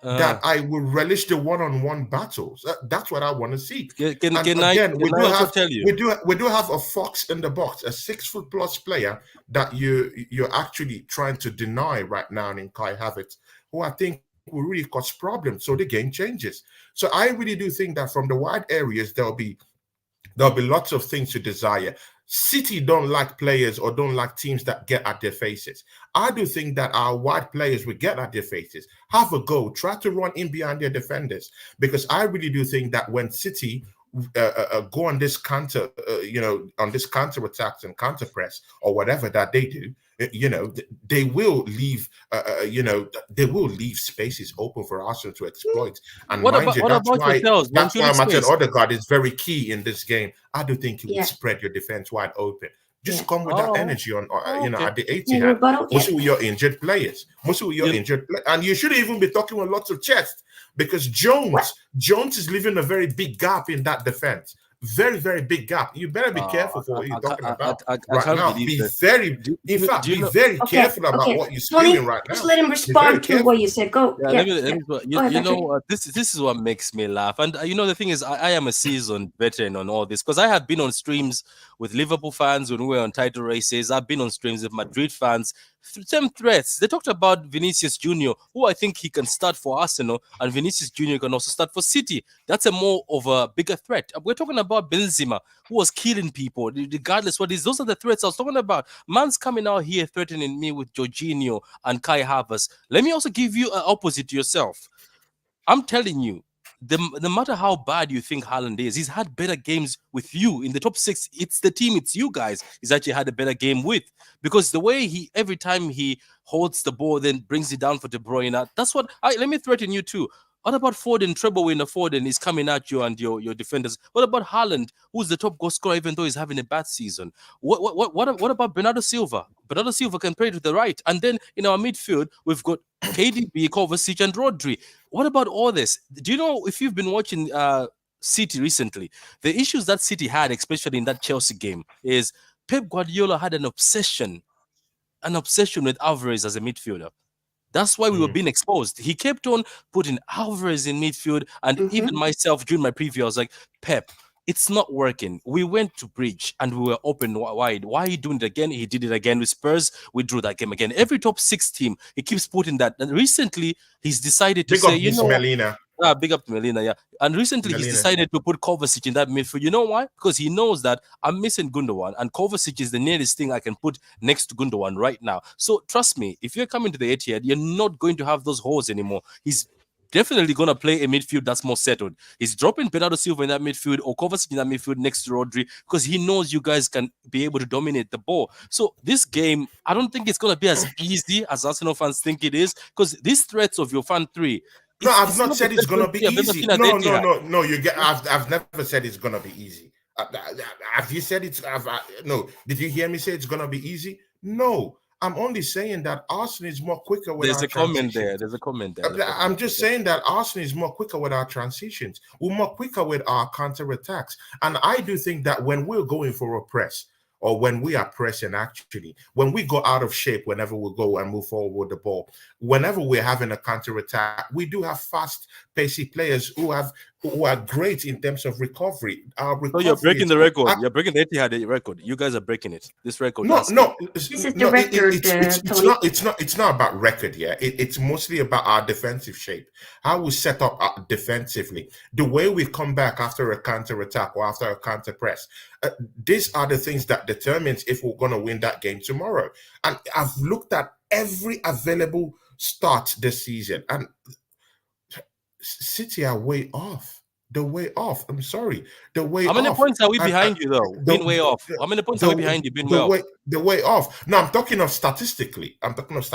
Uh, that I will relish the one-on-one battles. That's what I want to see. And can I again, can I also tell you? we do have a fox in the box, a 6 foot plus player that you're actually trying to deny right now in Kai Havertz, who I think will really cause problems. So the game changes. So I really do think that from the wide areas there'll be lots of things to desire. City don't like players or don't like teams that get at their faces. I do think that our wide players will get at their faces. Have a go. Try to run in behind their defenders because I really do think that when City go on this counter, on this counter attacks and counter press or whatever that they do, they will leave, they will leave spaces open for Arsenal to exploit. And mind you, What about yourselves? One that's why shooting Martin space. Odegaard is very key in this game. I do think he would Yeah, spread your defense wide open. yeah. Just come with that Oh, energy on, okay. at the Yeah, 80 rebuttal. Yeah, mostly with your injured players, You, and you shouldn't even be talking with lots of chest because what? Jones is leaving a very big gap in that defense. Very, very big gap. You better be careful for what you're talking about I right can't now. believe Be that. very, in fact, Do you be know? very Okay, careful about okay. what you're spewing Tony, right just now. let him Be very respond to what careful. you said. Go. Yeah, Yeah, let yeah. me. Go ahead, Patrick. This is what makes me laugh, and the thing is, I am a seasoned veteran on all this because I have been on streams with Liverpool fans when we were on title races. I've been on streams with Madrid fans Same threats. They talked about Vinicius Junior, who I think he can start for Arsenal, and Vinicius Junior can also start for City. That's a more of a bigger threat. We're talking about Benzema, who was killing people, regardless what it is. Those are the threats I was talking about. Man's coming out here threatening me with Jorginho and Kai Havertz. Let me also give you an opposite to yourself. I'm telling you, no matter how bad you think Haaland is, he's had better games with you in the top 6. It's the team, it's you guys. He's actually had a better game with, because the way he every time he holds the ball, then brings it down for De Bruyne. That's what. Let me threaten you too. What about Foden, treble winner Foden is coming at you and your defenders? What about Haaland, who's the top goal scorer even though he's having a bad season? What about Bernardo Silva? Bernardo Silva can play to the right. And then in our midfield, we've got KDB, Kovacic, and Rodri. What about all this? Do you know, if you've been watching City recently, the issues that City had, especially in that Chelsea game, is Pep Guardiola had an obsession with Alvarez as a midfielder. That's why we were being exposed. He kept on putting Alvarez in midfield, and even myself during my preview, I was like, Pep, it's not working. We went to bridge and we were open wide. Why are you doing it again? He did it again with Spurs. We drew that game again. Every top 6 team, he keeps putting that. And recently, he's decided to say, you know, Melina. Big up to Melina, yeah. And recently he's decided to put Kovacic in that midfield. You know why? Because he knows that I'm missing Gundogan, and Kovacic is the nearest thing I can put next to Gundogan right now. So trust me, if you're coming to the Etihad, you're not going to have those holes anymore. He's definitely going to play a midfield that's more settled. He's dropping Bernardo Silva in that midfield or Kovacic in that midfield next to Rodri, because he knows you guys can be able to dominate the ball. So this game, I don't think it's going to be as easy as Arsenal fans think it is, because these threats of your fan 3, no, I've not said it's gonna be easy. No. You get. I've never said it's gonna be easy. Have you said it's? No. Did you hear me say it's gonna be easy? No. I'm only saying that Arsenal is more quicker with There's our a comment transitions. there. There's a comment there. I'm just saying that Arsenal is more quicker with our transitions. We're more quicker with our counter-attacks. And I do think that when we're going for a press, or when we are pressing, actually, when we go out of shape, whenever we go and move forward with the ball, whenever we're having a counter-attack, we do have fast, pacey players who are great in terms of recovery. So you're breaking the record. You're breaking the Etihad record. You guys are breaking it. This record. This is the record. It's not about record. Yeah, it's mostly about our defensive shape, how we set up defensively, the way we come back after a counter-attack or after a counter-press. These are the things that determines if we're going to win that game tomorrow. And I've looked at every available start this season, and City are way off. The way off. I'm sorry. The way off. How many points are we behind you, though? Being way off. How many points are we behind you? Being way off. The way off. No, I'm talking of statistically.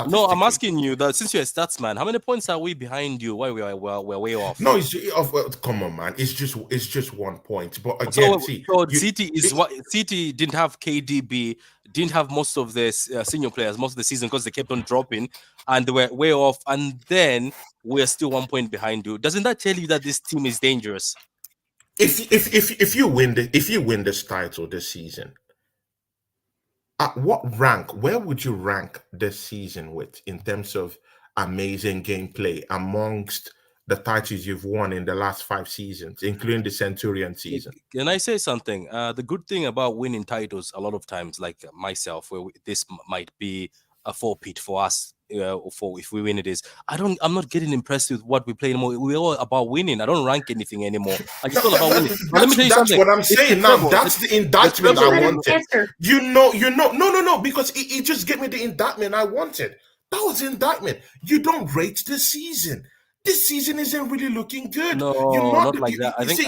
No, I'm asking you that since you're a stats man, how many points are we behind you? Why we're way off? No, come on, man. It's just 1 point. But again, City didn't have KDB, didn't have most of the senior players most of the season because they kept on dropping, and they were way off. And then we're still 1 point behind you. Doesn't that tell you that this team is dangerous? If you win this title this season, at what rank? Where would you rank this season with in terms of amazing gameplay amongst the titles you've won in the last 5 seasons, including the Centurion season? Can I say something? The good thing about winning titles, a lot of times, like myself, where this might be a forfeit for us. For if we win it, is I'm not getting impressed with what we play anymore. We're all about winning. I don't rank anything anymore. I just all about winning. Let me tell you something. That's what I'm saying now. That's the indictment I wanted. No, because he just gave me the indictment I wanted. That was the indictment. You don't rate the season. This season isn't really looking good. No, not like that. I think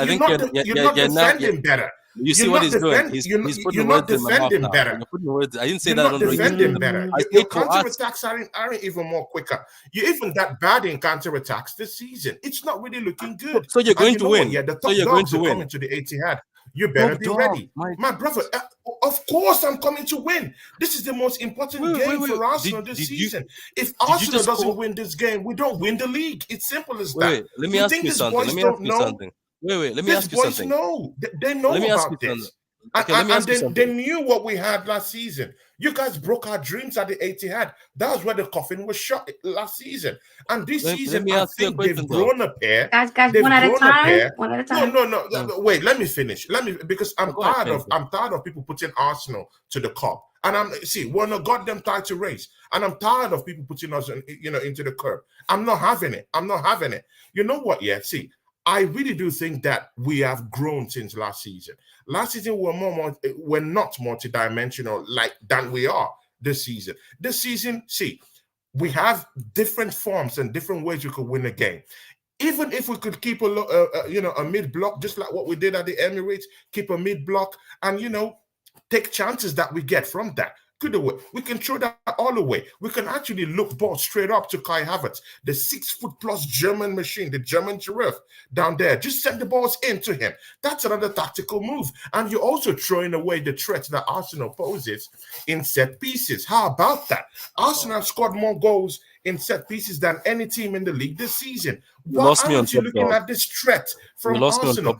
you're not defending better. You see what he's doing? He's putting words in my mouth now. Better. You're putting words. I didn't say you're that. Not defending better. Your counter-attacks aren't even more quicker. You're even that bad in counter-attacks this season. It's not really looking good. So you're going to win. Yeah, the top dogs are coming to the Etihad. You better be ready. My brother, of course I'm coming to win. This is the most important game for Arsenal this season. If Arsenal doesn't win this game, we don't win the league. It's simple as that. Let me ask you something. Let me ask you something. They know about this. And they knew what we had last season. You guys broke our dreams at the Etihad. That was where the coffin was shut last season. And this season, I think they've grown a pair. Guys, one at a time. One at a time. No. Wait, let me finish. Because I'm tired of people putting Arsenal to the cup. And we're in a goddamn title race, and I'm tired of people putting us, into the curb. I'm not having it. I'm not having it. You know what? Yeah, see, I really do think that we have grown since last season. Last season we're not multidimensional like than we are this season. This season, see, we have different forms and different ways we could win a game. Even if we could keep a mid block, just like what we did at the Emirates, keep a mid block, and take chances that we get from that. Good away. We can throw that all away. We can actually look ball straight up to Kai Havertz, the 6-foot+ German machine, the German giraffe down there. Just send the balls into him. That's another tactical move. And you're also throwing away the threat that Arsenal poses in set pieces. How about that? Arsenal have scored more goals in set pieces than any team in the league this season. Why aren't you looking at this threat from Arsenal?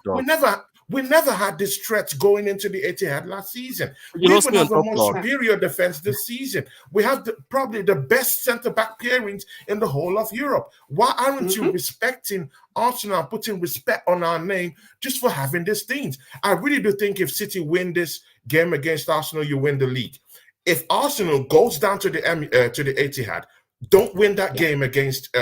We never had this threat going into the Etihad last season. We even have a more superior defense this season. We have probably the best centre-back pairings in the whole of Europe. Why aren't you respecting Arsenal, putting respect on our name just for having these things? I really do think if City win this game against Arsenal, you win the league. If Arsenal goes down to the Etihad, don't win that game against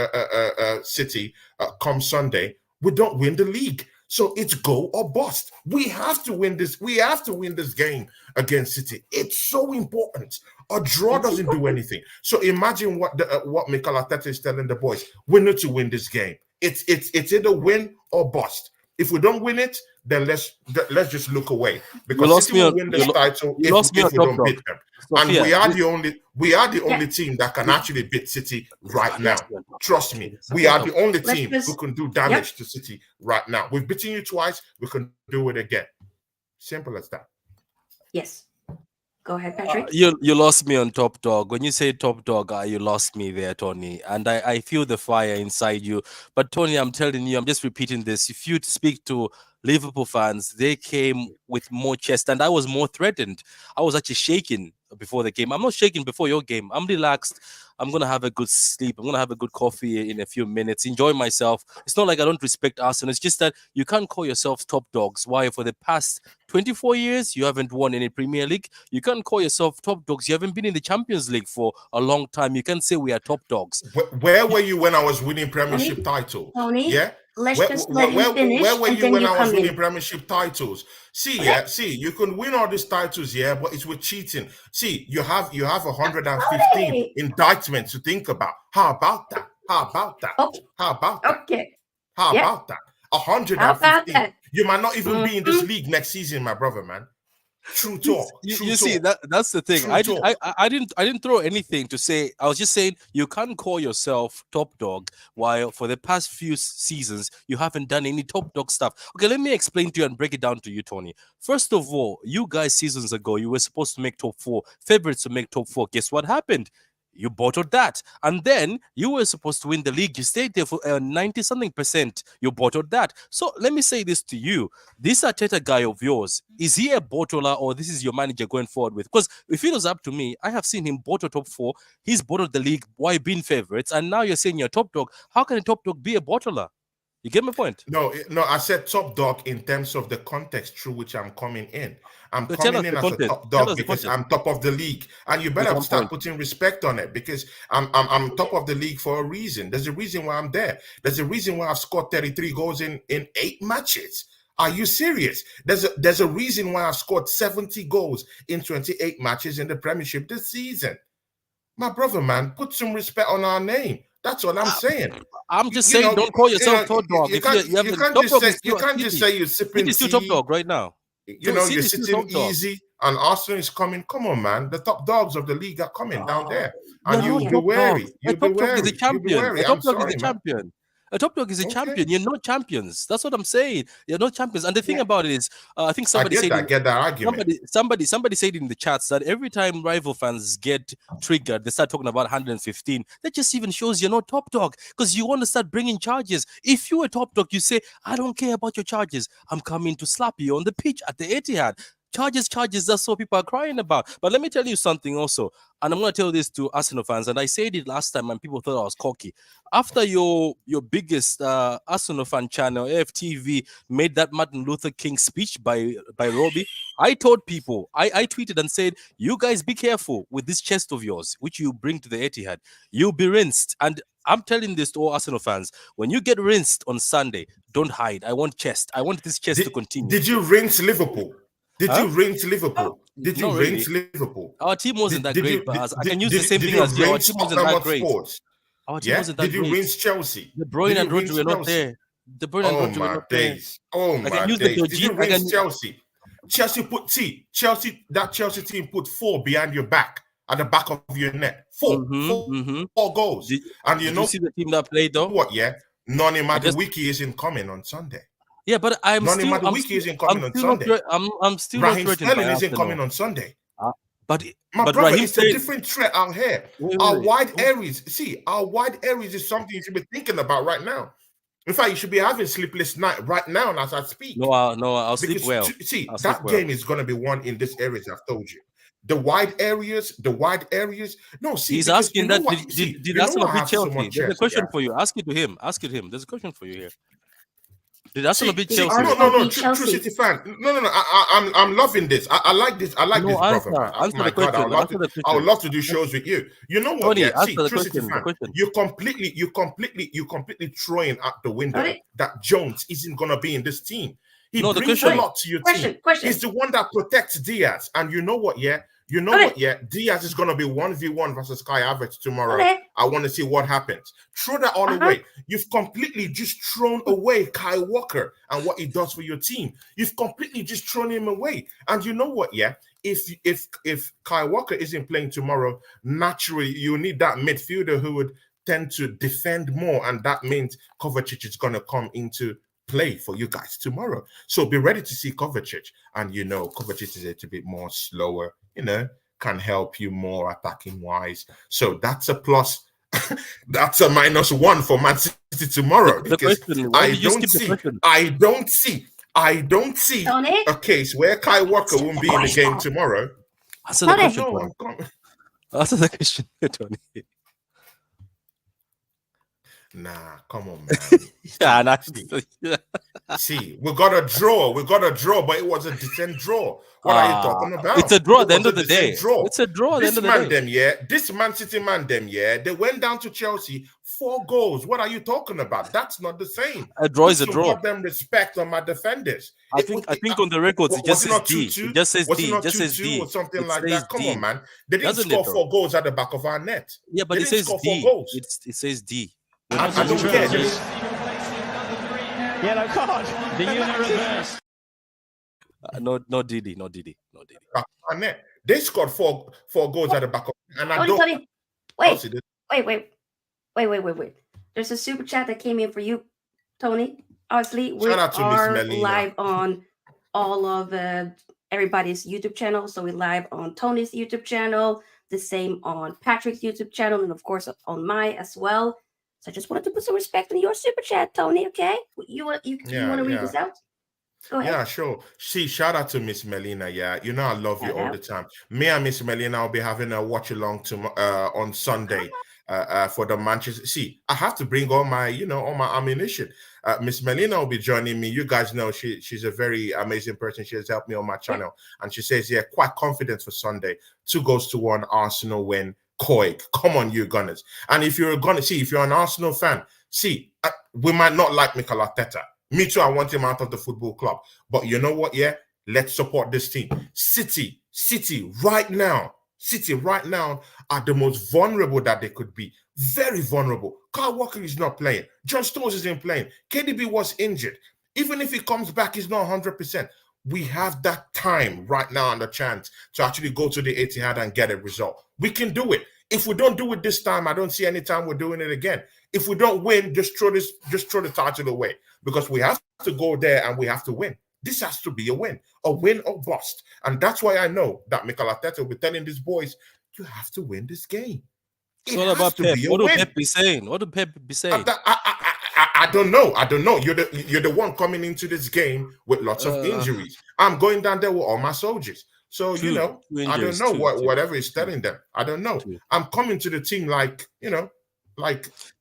City come Sunday, we don't win the league. So it's go or bust. We have to win this. We have to win this game against City. It's so important. A draw doesn't do anything. So imagine what Mikel Arteta is telling the boys. We need to win this game. It's either win or bust. If we don't win it, then let's just look away, because City will win this title if we don't beat them. And we are the only team that can actually beat City right now. Trust me, we are the only team who can do damage to City right now. We've beaten you twice. We can do it again. Simple as that. Yes. Go ahead, Patrick. You lost me on Top Dog. When you say Top Dog, you lost me there, Tony. And I feel the fire inside you. But Tony, I'm telling you, I'm just repeating this. If you speak to Liverpool fans, they came with more chest, and I was more threatened. I was actually shaking before the game. I'm not shaking before your game. I'm relaxed. I'm going to have a good sleep. I'm going to have a good coffee in a few minutes, enjoy myself. It's not like I don't respect Arsenal. It's just that you can't call yourself top dogs. Why? For the past 24 years, you haven't won any Premier League. You can't call yourself top dogs. You haven't been in the Champions League for a long time. You can't say we are top dogs. Where were you when I was winning Premiership titles? Tony? Yeah? Let's just let you finish. Where were you when I was winning in. Premiership titles? See, you can win all these titles, but it's with cheating. See, you have 115 indictments to think about. How about that? How about that? Okay. How about that? Okay. How about that? 115. You might not even be in this league next season, my brother, man. True talk. You see, that's the thing. I didn't throw anything to say. I was just saying you can't call yourself top dog while for the past few seasons you haven't done any top dog stuff. Okay, let me explain to you and break it down to you, Tony. First of all, you guys seasons ago you were supposed to make top 4, favorites to make top 4. Guess what happened? You bottled that. And then you were supposed to win the league. You stayed there for 90-something%. You bottled that. So let me say this to you. This Arteta guy of yours, is he a bottler or this is your manager going forward with? Because if it was up to me, I have seen him bottle top 4. He's bottled the league while being favorites. And now you're saying you're top dog. How can a top dog be a bottler? You get my point? No, I said top dog in terms of the context through which I'm coming in. I'm coming in as a top dog because I'm top of the league. And you better start putting respect on it, because I'm top of the league for a reason. There's a reason why I'm there. There's a reason why I've scored 33 goals in 8 matches. Are you serious? There's a reason why I've scored 70 goals in 28 matches in the Premiership this season. My brother, man, put some respect on our name. That's what I'm saying. I'm just saying, don't call yourself top dog. You can't just say you're sipping tea. City's still top dog right now. You're sitting easy, and Arsenal is coming. Come on, man. The top dogs of the league are coming down there, and you'll be wary. A top dog is a champion. A top dog is a champion. A top dog is a champion. You're not champions. That's what I'm saying. You're not champions. And the thing about it is, I think somebody said, I get that argument. Somebody said in the chats that every time rival fans get triggered, they start talking about 115. That just even shows you're not top dog, because you want to start bringing charges. If you're a top dog, you say, I don't care about your charges. I'm coming to slap you on the pitch at the Etihad. Charges, that's what people are crying about. But let me tell you something also, and I'm going to tell this to Arsenal fans, and I said it last time and people thought I was cocky. After your biggest Arsenal fan channel, AFTV, made that Martin Luther King speech by Robbie, I told people, I tweeted and said, you guys be careful with this chest of yours, which you bring to the Etihad. You'll be rinsed. And I'm telling this to all Arsenal fans. When you get rinsed on Sunday, don't hide. I want chest. I want this chest to continue. Did you rinse Liverpool? Did Huh? you rinse Liverpool? Did you Not rinse really. Liverpool? Our team wasn't that Did great, you but I can did, use did, the same did thing you as you. Our rinse team wasn't Tottenham that great. Hotspurs? Our team Yeah. wasn't that Did you great. rinse Chelsea? De Did Bruyne you and Rodri rinse were not Chelsea? there. De Bruyne and Oh Rodri were my not there. days! Oh I can my use the days! Did you Jorginho. I rinse can. Chelsea? Chelsea, that Chelsea team put 4 behind your back, at the back of your net. Four, four goals. Did, And you did know you see the team that played though? what? Yeah, Noni I just Madueke isn't coming on Sunday. yeah, but Noni Madueke isn't coming on Sunday. I'm still not Raheem threatened by Sterling isn't coming Arsenal. on Sunday. But My but brother, Raheem it's a Sterling. different threat out here. Wait, Our wait. wide areas, our wide areas is something you should be thinking about right now. In fact, you should be having sleepless night right now as I speak. No, I'll sleep Because well. I'll sleep that well. game is going to be won in this areas I've told you. The wide areas. No, see, He's because asking you know that what? did Arsenal beat has so Chelsea? much There's a chest, question yeah? for you. Ask it to him. Ask it to him. There's a question for you here. Did Arsenal beat Did Chelsea? Arsenal No, beat True Chelsea? City fan. No. I'm loving this. I like this. I like No, this, brother, answer. man. Oh Answer my the God, question. Answer the I would question. love to do shows with you. You know what? Tony, Yeah, answer see, the True City question. The fan, question. you completely throwing out the window Tony? that Jones isn't gonna be in this team. He No, the brings a question. lot to your team. Question. He's the one that protects Diaz, and you know what? Yeah, Diaz is gonna be 1v1 versus Kai Havertz tomorrow. Okay. I want to see what happens. Throw that all away. You've completely just thrown away Kai Walker and what he does for your team. You've completely just thrown him away. And you know what? Yeah, if Kai Walker isn't playing tomorrow, naturally you need that midfielder who would tend to defend more, and that means Kovacic is going to come into play for you guys tomorrow. So be ready to see Kovacic. And you know, Kovacic is a little bit more slower, can help you more attacking wise. So that's a plus. That's a -1 for Man City tomorrow. The Because question. Why did you skip the question? I don't see Tony? a case where Kai Walker won't be in the game tomorrow. Answer the Tony. question, No, Tony. I'm coming. Answer the question, Tony. Nah, come on, man. Yeah, See, we got a draw, but it was a decent draw. What are you talking about? It's a draw at It the end was of the a decent day. draw. It's a draw at the end of the day. This Man City man, they went down to Chelsea 4 goals. What are you talking about? That's not the same. A draw is a Put draw. some goddamn respect on my defenders. I think on the records it just was says D. 2-2? It just says Was D. it not Just says 2-2 D. or something It like says that? Come D. on, man. They didn't Doesn't score it, though? 4 goals at the back of our net. Yeah, but They it didn't says score D. 4 goals. It says D. I don't get it. Yellow card. The unit reverse. No Didi. Back of our net. They scored 4 goals at the back of, and I don't. Tony. I'll see this. Wait. There's a super chat that came in for you, Tony. Obviously, we Shout out to Miss are Melina. live on all of everybody's YouTube channel. So we're live on Tony's YouTube channel, the same on Patrick's YouTube channel, and of course on mine as well. So I just wanted to put some respect on your super chat, Tony. Okay, you want to read this out? Go ahead. Yeah, sure. See, shout out to Miss Melina. Yeah, you know I love you all the time. Me and Miss Melina will be having a watch along on Sunday for the Manchester. See, I have to bring all my ammunition. Miss Melina will be joining me. You guys know she's a very amazing person. She has helped me on my channel, and she says, yeah, quite confident for Sunday. 2-1 Arsenal win. Coig, come on, you Gunners. And if you're an Arsenal fan, we might not like Mikel Arteta. Me too, I want him out of the football club. But you know what? Yeah, let's support this team. City right now are the most vulnerable that they could be. Very vulnerable. Kyle Walker is not playing. John Stones isn't playing. KDB was injured. Even if he comes back, he's not 100%. We have that time right now and the chance to actually go to the Etihad and get a result. We can do it. If we don't do it this time, I don't see any time we're doing it again. If we don't win, just throw the title away, because we have to go there and we have to win. This has to be a win or bust. And that's why I know that Mikel Arteta will be telling these boys, you have to win this game. It's all about Pep. What do Pep be saying? I don't know. You're the one coming into this game with lots of injuries. I'm going down there with all my soldiers. So, I don't know whatever he's telling them. I don't know. I'm coming to the team like.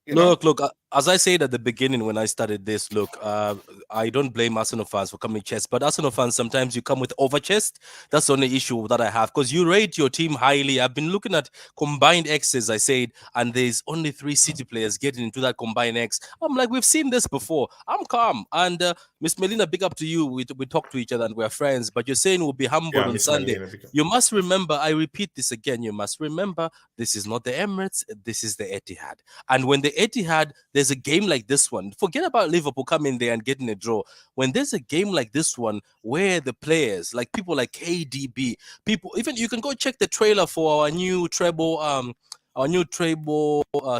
Look, as I said at the beginning when I started this, look, I don't blame Arsenal fans for coming chest, but Arsenal fans sometimes you come with over chest. That's the only issue that I have because you rate your team highly. I've been looking at combined X's, I said, and there's only 3 City players getting into that combined X. I'm like, we've seen this before. I'm calm. And Miss Melina, big up to you. We talk to each other and we're friends, but you're saying we'll be humble Yeah, on Miss Sunday. Melina, because You must remember, I repeat this again, you must remember this is not the Emirates, this is the Etihad. And when the Etihad, there's a game like this one. Forget about Liverpool coming there and getting a draw. When there's a game like this one, where the players, like people like KDB, people, even you can go check the trailer for our new treble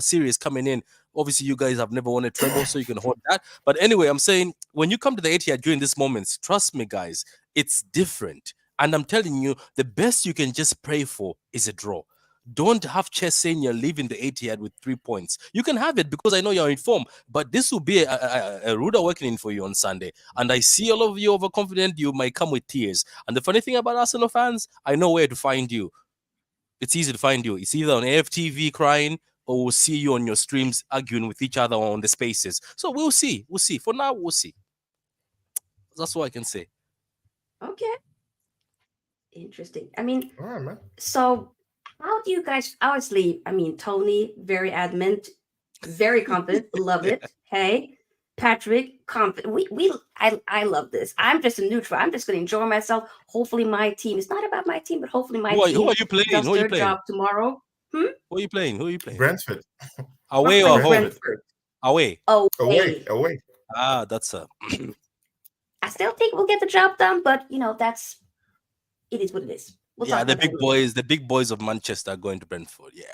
series coming in. Obviously, you guys have never won a treble, so you can hold that. But anyway, I'm saying when you come to the Etihad during these moments, trust me, guys, it's different. And I'm telling you, the best you can just pray for is a draw. Don't have chess saying you're leaving the Etihad with 3 points. You can have it because I know you're in form, but this will be a rude awakening for you on Sunday. And I see all of you overconfident. You might come with tears. And the funny thing about Arsenal fans, I know where to find you. It's easy to find you. It's either on AFTV crying or we'll see you on your streams arguing with each other on the spaces. So we'll see. We'll see. For now, we'll see. That's all I can say. Okay, interesting. I mean, all right, man. so how do you guys? Obviously, I mean, Tony very adamant, very confident, love it. Hey, Patrick, confident. I love this. I'm just a neutral. I'm just going to enjoy myself. Hopefully, my team. It's not about my team, but hopefully, my Who team are you playing? does Who are you their playing? job tomorrow. Hmm? Who are you playing? Who are you playing? Brentford. I'm Away or playing home? Brentford. Brentford. Away. Away, Away. away. Ah, that's I still think we'll get the job done, but that's it is what it is. We'll yeah, talk the about that big later. boys, the big boys of Manchester are going to Brentford. Yeah.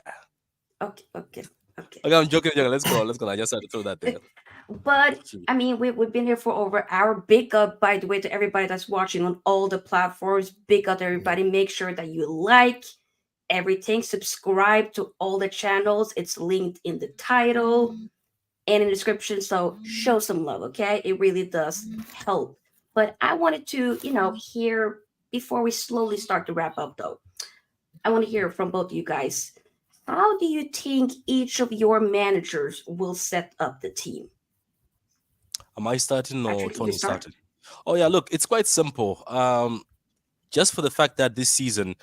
Okay, okay, okay. Okay, I'm joking. Let's go. Let's go. I just had to throw that there. But I mean, we've been here for over an hour. Big up, by the way, to everybody that's watching on all the platforms. Big up to everybody. Make sure that you like everything. Subscribe to all the channels. It's linked in the title and in the description. So show some love, okay? It really does help. But I wanted to, hear before we slowly start to wrap up, though. I want to hear from both of you guys. How do you think each of your managers will set up the team? Am I starting or Patrick, you Tony start. starting? Oh yeah, look, it's quite simple. Just for the fact that this season,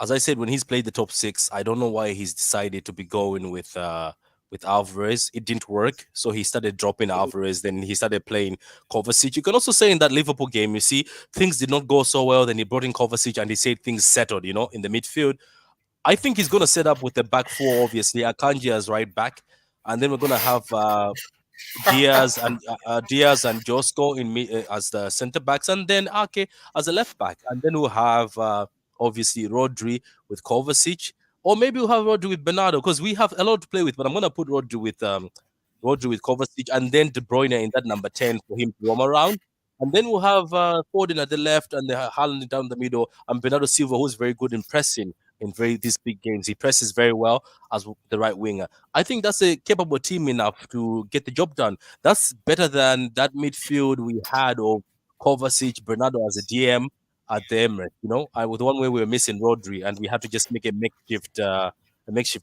as I said, when he's played the top 6, I don't know why he's decided to be going with Alvarez. It didn't work, so he started dropping Alvarez. Then he started playing Kovacic. You can also say in that Liverpool game, you see things did not go so well. Then he brought in Kovacic, and he said things settled. In the midfield. I think he's going to set up with the back four. Obviously, Akanji as right back, and then we're going to have Diaz and Josco as the centre backs, and then Ake as a left back, and then we'll have obviously Rodri with Kovacic, or maybe we'll have Rodri with Bernardo because we have a lot to play with. But I'm gonna put Rodri with Kovacic, and then De Bruyne in that number 10 for him to roam around. And then we'll have Foden at the left and the Haaland down the middle, and Bernardo Silva, who's very good in pressing in these big games. He presses very well as the right winger. I think that's a capable team enough to get the job done. That's better than that midfield we had of Kovacic, Bernardo as a DM at the Emirates. With one way we were missing Rodri, and we had to just make a makeshift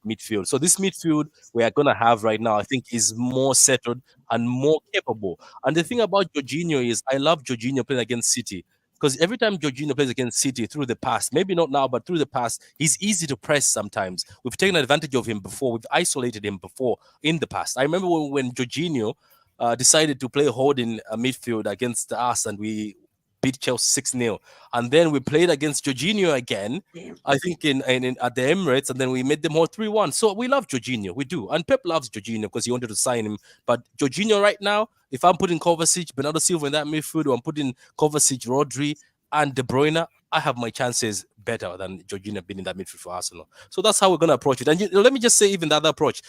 midfield. So this midfield we are gonna have right now, I think, is more settled and more capable. And the thing about Jorginho is, I love Jorginho playing against City. Because every time Jorginho plays against City through the past, maybe not now, but through the past, he's easy to press sometimes. We've taken advantage of him before. We've isolated him before in the past. I remember when Jorginho decided to play holding a midfield against us and we beat Chelsea 6-0. And then we played against Jorginho again, Damn. I think at the Emirates, and then we made them all 3-1. So we love Jorginho. We do. And Pep loves Jorginho because he wanted to sign him. But Jorginho right now, if I'm putting Kovacic, Bernardo Silva in that midfield, or I'm putting Kovacic, Rodri, and De Bruyne, I have my chances better than Jorginho being in that midfield for Arsenal. So that's how we're going to approach it. And let me just say, even the other approach,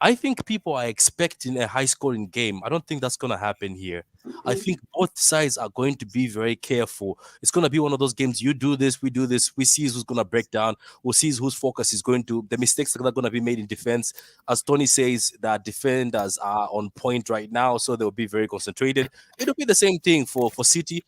I think people are expecting a high-scoring game. I don't think that's going to happen here. I think both sides are going to be very careful. It's going to be one of those games. You do this, we do this. We see who's going to break down. We'll see whose focus is going to. The mistakes that are going to be made in defense. As Tony says, that defenders are on point right now, so they'll be very concentrated. It'll be the same thing for City.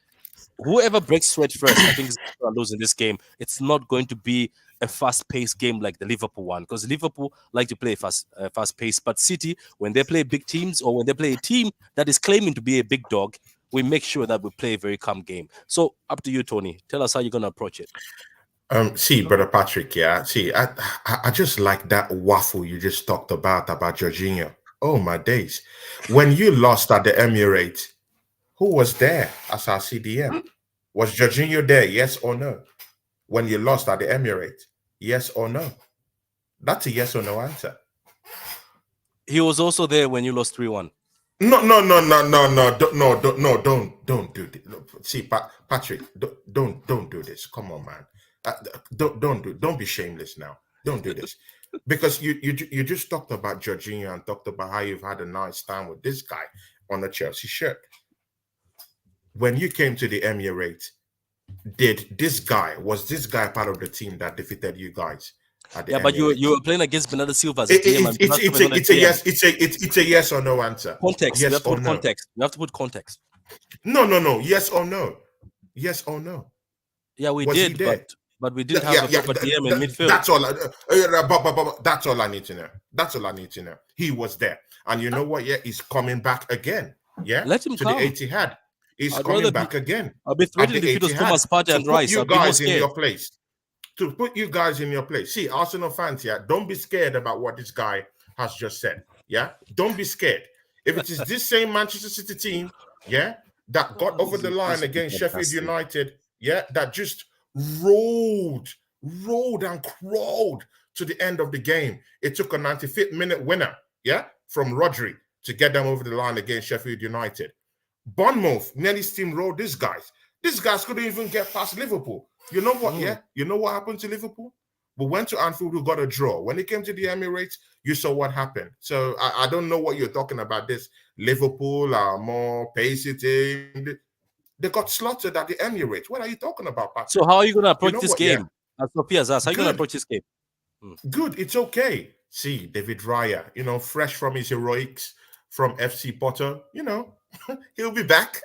whoever breaks sweat first, I think is going to lose in this game. It's not going to be a fast-paced game like the Liverpool one, because Liverpool like to play fast-paced. But City, when they play big teams or when they play a team that is claiming to be a big dog, we make sure that we play a very calm game. So up to you, Tony. Tell us how you're going to approach it. See, brother Patrick, yeah. See, I just like that waffle you just talked about Jorginho. Oh my days. When you lost at the Emirates, who was there as our CDM? Was Jorginho there? Yes or no? When you lost at the Emirates, yes or no? That's a yes or no answer. He was also there when you lost 3-1. No, no, no, no, no, no, don't do this. See, Patrick, don't do this. Come on, man. Don't be shameless now. Don't do this, because you just talked about Jorginho and talked about how you've had a nice time with this guy on a Chelsea shirt. When you came to the Emirates, was this guy part of the team that defeated you guys at the Yeah, but you Emirates? were playing against Bernardo Silva as a DM, and Bernardo Silva is not a It's a DM. yes. It's a yes or no answer. Context. You Yes have to or put no. context. You have to put context. No. Yes or no. Yes or no. Yeah, we Was he did, there? but we didn't have a proper DM in midfield. That's all. That's all I need to know. That's all I need to know. He was there, and you know what? Yeah, he's coming back again. Yeah, Let him to come. the Etihad. He's I'd coming rather back again I'll be at ready the to defeat those Etihad Thomas Partey to and put Rice. you I'll be more guys in scared. your place. To put you guys in your place. See, Arsenal fans, yeah, don't be scared about what this guy has just said. Yeah, don't be scared. If it is this same Manchester City team, yeah, that got over the line This is against Sheffield fantastic. United, yeah, that just rolled and crawled to the end of the game. It took a 95th minute winner, yeah, from Rodri to get them over the line against Sheffield United. Bournemouth nearly steamrolled these guys. These guys couldn't even get past Liverpool. You know what? Yeah, you know what happened to Liverpool? We went to Anfield, we got a draw. When it came to the Emirates, you saw what happened. So I don't know what you're talking about. This Liverpool are more pacey team. They got slaughtered at the Emirates. What are you talking about, Patrick? So how are you going to approach know this what? Yeah. game? As Sophia's asked, how are you going to Good. approach this game? Good. It's okay. See, David Raya, fresh from his heroics from FC Porto, he'll be back.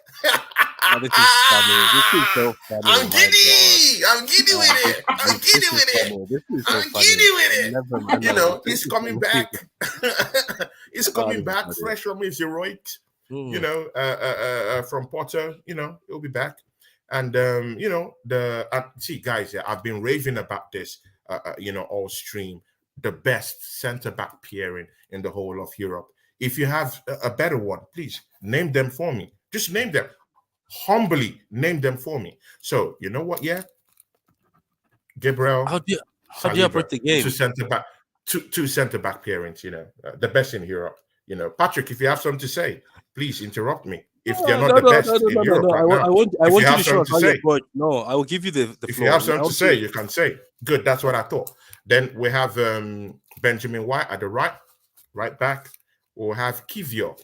Oh, this is funny. This is so funny. I'm my giddy. God. I'm giddy with it. I'm This giddy is with it. funny. This is so I'm funny. giddy with I it. never know. This He's is coming funny. back. He's Oh, coming this is back funny. fresh from his heroics. Mm. From Porto. He'll be back. And see, guys, yeah, I've been raving about this. All stream, the best centre back pairing in the whole of Europe. If you have a better one, please name them for me. Just name them. Humbly name them for me. So you know what? Yeah, Gabriel, How do you approach the game? two centre back pairings. The best in Europe. Patrick, if you have something to say, please interrupt me. If they're not the best in Europe right now, I want if you you to have show us something how to you say, approach. No, I will give you the if floor. you have something I'll to say, you can say. Good, that's what I thought. Then we have Benjamin White at the right back. We'll have Kivio.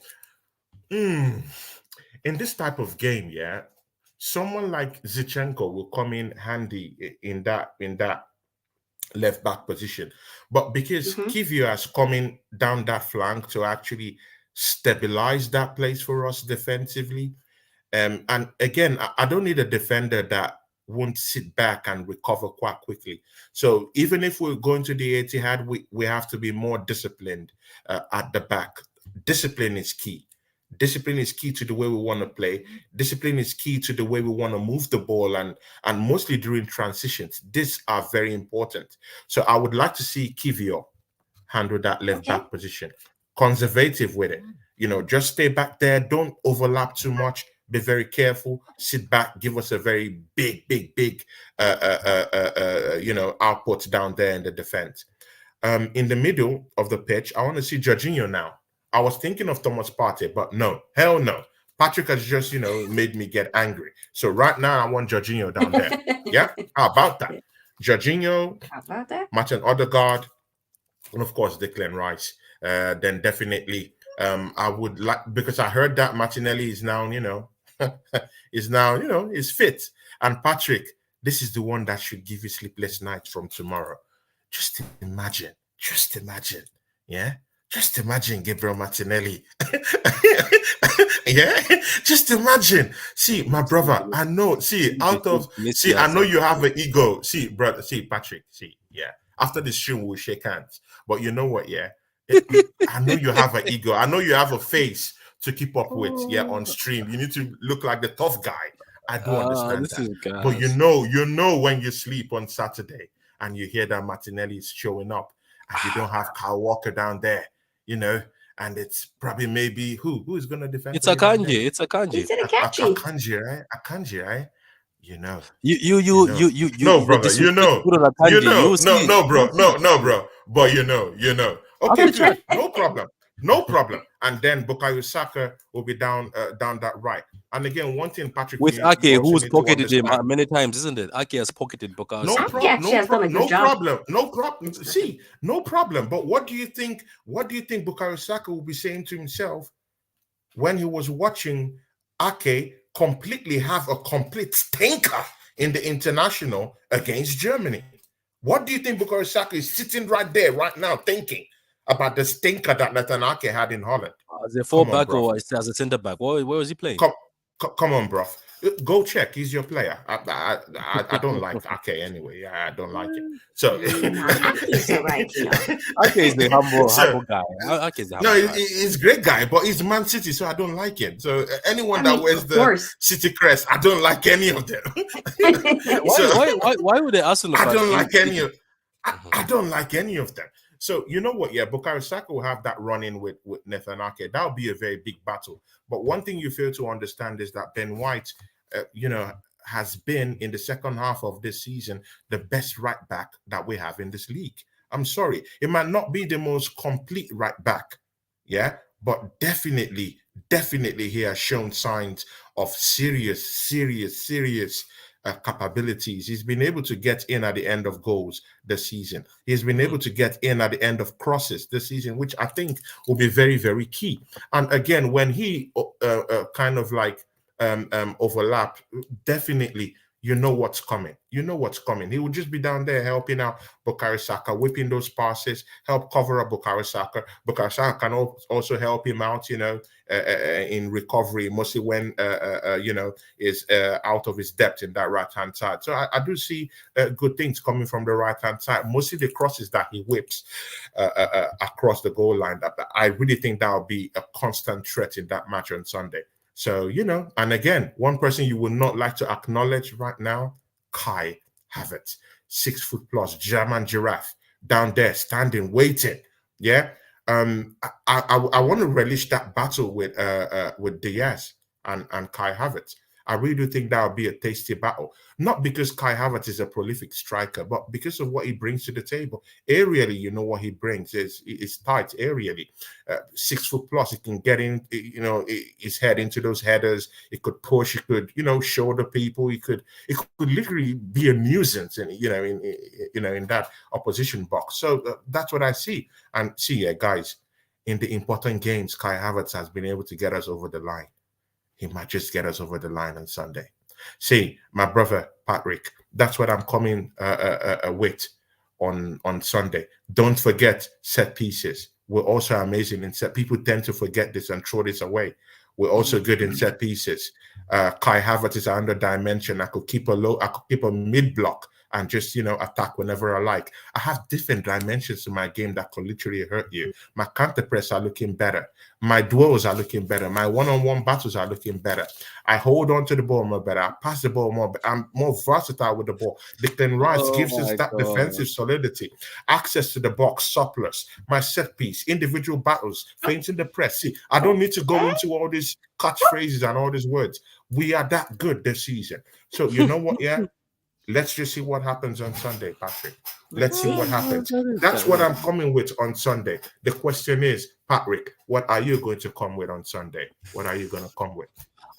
In this type of game, yeah, someone like Zichenko will come in handy in that left back position. But because Kivio has coming down that flank to actually stabilize that place for us defensively. And again, I don't need a defender that won't sit back and recover quite quickly. So even if we're going to the Etihad, we have to be more disciplined at the back. Discipline is key. Discipline is key to the way we want to play. Discipline is key to the way we want to move the ball, and mostly during transitions. These are very important. So I would like to see Kivio handle that left back position. Conservative with it. Just stay back there. Don't overlap too much. Be very careful. Sit back. Give us a very big output down there in the defense. In the middle of the pitch, I want to see Jorginho now. I was thinking of Thomas Partey, but no, hell no. Patrick has just, made me get angry. So right now, I want Jorginho down there. Yeah, how about that? Jorginho, How about that? Martin Odegaard, and of course Declan Rice. Then definitely, I would like, because I heard that Martinelli is now, is fit. And Patrick, this is the one that should give you sleepless nights from tomorrow. Just imagine, yeah. Just imagine Gabriel Martinelli. Yeah, just imagine. See, my brother, I know. See, I know you have an ego. See, brother, see, Patrick, see, yeah. After this stream, we'll shake hands. But you know what? Yeah, I know you have an ego. I know you have a face to keep up with. Yeah, on stream, you need to look like the tough guy. I do understand This that. is But gas. you know when you sleep on Saturday and you hear that Martinelli is showing up, and you don't have Kyle Walker down there, you know, and it's probably maybe who is going to defend It's for a you right there? kanji. It's a kanji. He's in a catchy. Akanji, right? Akanji, right? You know, You you know. you you you No, you were brother, you know, disrespectful on a kanji. You will no, see. no, You will bro, see. no, bro. But you know. I'm gonna Okay, check. good, no problem, no problem. And then Bukayo Saka will be down that right. And again, one thing, Patrick, With you Ake, also who's need to pocketed him understand. many times, isn't it? Ake has pocketed Bukayo No Saka. Ake actually has done a good no job. problem, no problem. See, no problem. But what do you think? What do you think Bukayo Saka will be saying to himself when he was watching Ake completely have a complete stinker in the international against Germany? What do you think Bukayo Saka is sitting right there right now thinking about the stinker that Nathan Ake had in Holland? As a Come on, fullback bro. or as a centre back? Where was he playing? Come on, bro. Go check. He's your player. I don't like Ake anyway. I don't like him. So, Nah, he's alright, you know. Ake is the humble so guy. Ake is the no, humble guy. he's a great guy, but he's Man City, so I don't like him. So anyone I that mean, wears of the course. City crest, I don't like any of them. So Why would the Arsenal I fans don't hate like any City? of I don't like any of them. So you know what? Yeah, Bukayo Saka will have that run in with Nathan Ake. That'll be a very big battle. But one thing you fail to understand is that Ben White, has been in the second half of this season the best right back that we have in this league. I'm sorry, it might not be the most complete right back, yeah, but definitely he has shown signs of serious capabilities. He's been able to get in at the end of goals this season. He's been able to get in at the end of crosses this season, which I think will be very, very key. And again, when he kind of like overlap, definitely you know what's coming. You know what's coming. He will just be down there helping out Bukayo Saka, whipping those passes, help cover up Bukayo Saka. Bukayo Saka can also help him out, in recovery, mostly when is out of his depth in that right hand side. So I do see good things coming from the right hand side. Mostly the crosses that he whips across the goal line. I really think that will be a constant threat in that match on Sunday. So, and again, one person you would not like to acknowledge right now, Kai Havertz, 6 foot plus, German giraffe, down there, standing, waiting. Yeah. I want to relish that battle with Diaz and Kai Havertz. I really do think that would be a tasty battle. Not because Kai Havertz is a prolific striker, but because of what he brings to the table. Aerially, you know what he brings is tight aerially. 6 foot plus, he can get in, his head into those headers. He could push, he could, shoulder people. It could literally be a nuisance, in that opposition box. So that's what I see. And see, guys, in the important games, Kai Havertz has been able to get us over the line. He might just get us over the line on Sunday. See, my brother Patrick, that's what I'm coming with on Sunday. Don't forget set pieces. We're also amazing in set. People tend to forget this and throw this away. We're also good in set pieces. Kai Havertz is under dimension. I could keep a mid block and just attack whenever I like. I have different dimensions to my game that could literally hurt you. My counter press are looking better. My duels are looking better. My one-on-one battles are looking better. I hold on to the ball more better. I pass the ball more. I'm more versatile with the ball. Declan Rice gives us that defensive solidity, access to the box, surplus. My set piece, individual battles, feints in the press. See, I don't need to go into all these catchphrases and all these words. We are that good this season. So you know what? Yeah. Let's just see what happens on Sunday, Patrick. Let's see what happens. That's what I'm coming with on Sunday. The question is, Patrick, what are you going to come with on Sunday? What are you going to come with?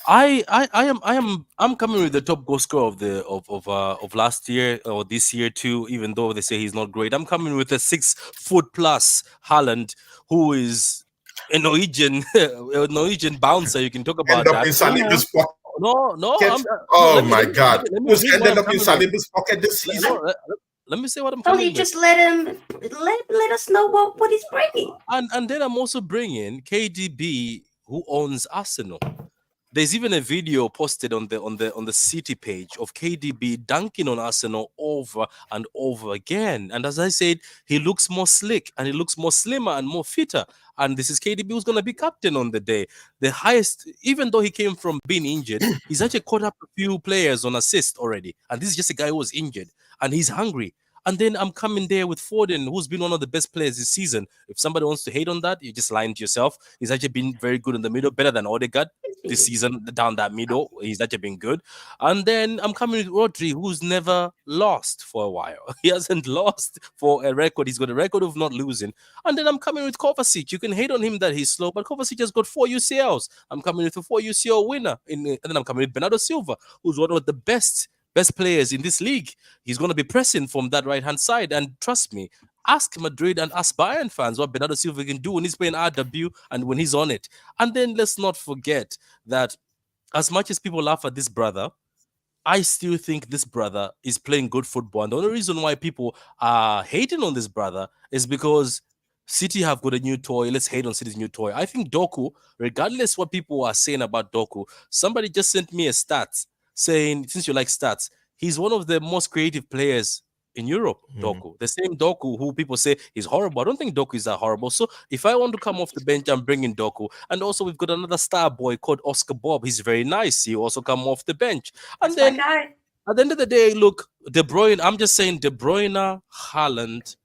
I'm coming with the top goal scorer of last year or this year too. Even though they say he's not great, I'm coming with a 6 foot plus Haaland, who is a Norwegian bouncer. You can talk about End up that. in Saliba's pocket. No, Oh my God! let me Who's read what ended I'm up in coming with. Saliba's pocket this season? Let me say what I'm Tony, coming with. just let us know what he's bringing. And then I'm also bringing KDB, who owns Arsenal. There's even a video posted on the City page of KDB dunking on Arsenal over and over again. And as I said, he looks more slick and he looks more slimmer and more fitter. And this is KDB who's gonna be captain on the day. The highest, even though he came from being injured, he's actually caught up a few players on assist already. And this is just a guy who was injured and he's hungry. And then I'm coming there with Foden, who's been one of the best players this season. If somebody wants to hate on that, you're just lying to yourself. He's actually been very good in the middle, better than Odegaard It's been this good. season down that middle. He's actually been good. And then I'm coming with Rodri, who's never lost for a while. He hasn't lost for a record. He's got a record of not losing. And then I'm coming with Kovacic. You can hate on him that he's slow, but Kovacic has got 4 UCLs. I'm coming with a 4 UCL winner. And then I'm coming with Bernardo Silva, who's one of the best players in this league. He's going to be pressing from that right hand side. And trust me, ask Madrid and ask Bayern fans what Bernardo Silva can do when he's playing RW and when he's on it. And then let's not forget that as much as people laugh at this brother, I still think this brother is playing good football. And the only reason why people are hating on this brother is because City have got a new toy. Let's hate on City's new toy. I think Doku, regardless what people are saying about Doku, somebody just sent me a stat saying, since you like stats, he's one of the most creative players in Europe, Mm. Doku. The same Doku who people say is horrible. I don't think Doku is that horrible. So if I want to come off the bench, I'm bringing Doku. And also we've got another star boy called Oscar Bob. He's very nice. He also come off the bench. And That's my then guy. at the end of the day, look, De Bruyne, I'm just saying De Bruyne, Haaland,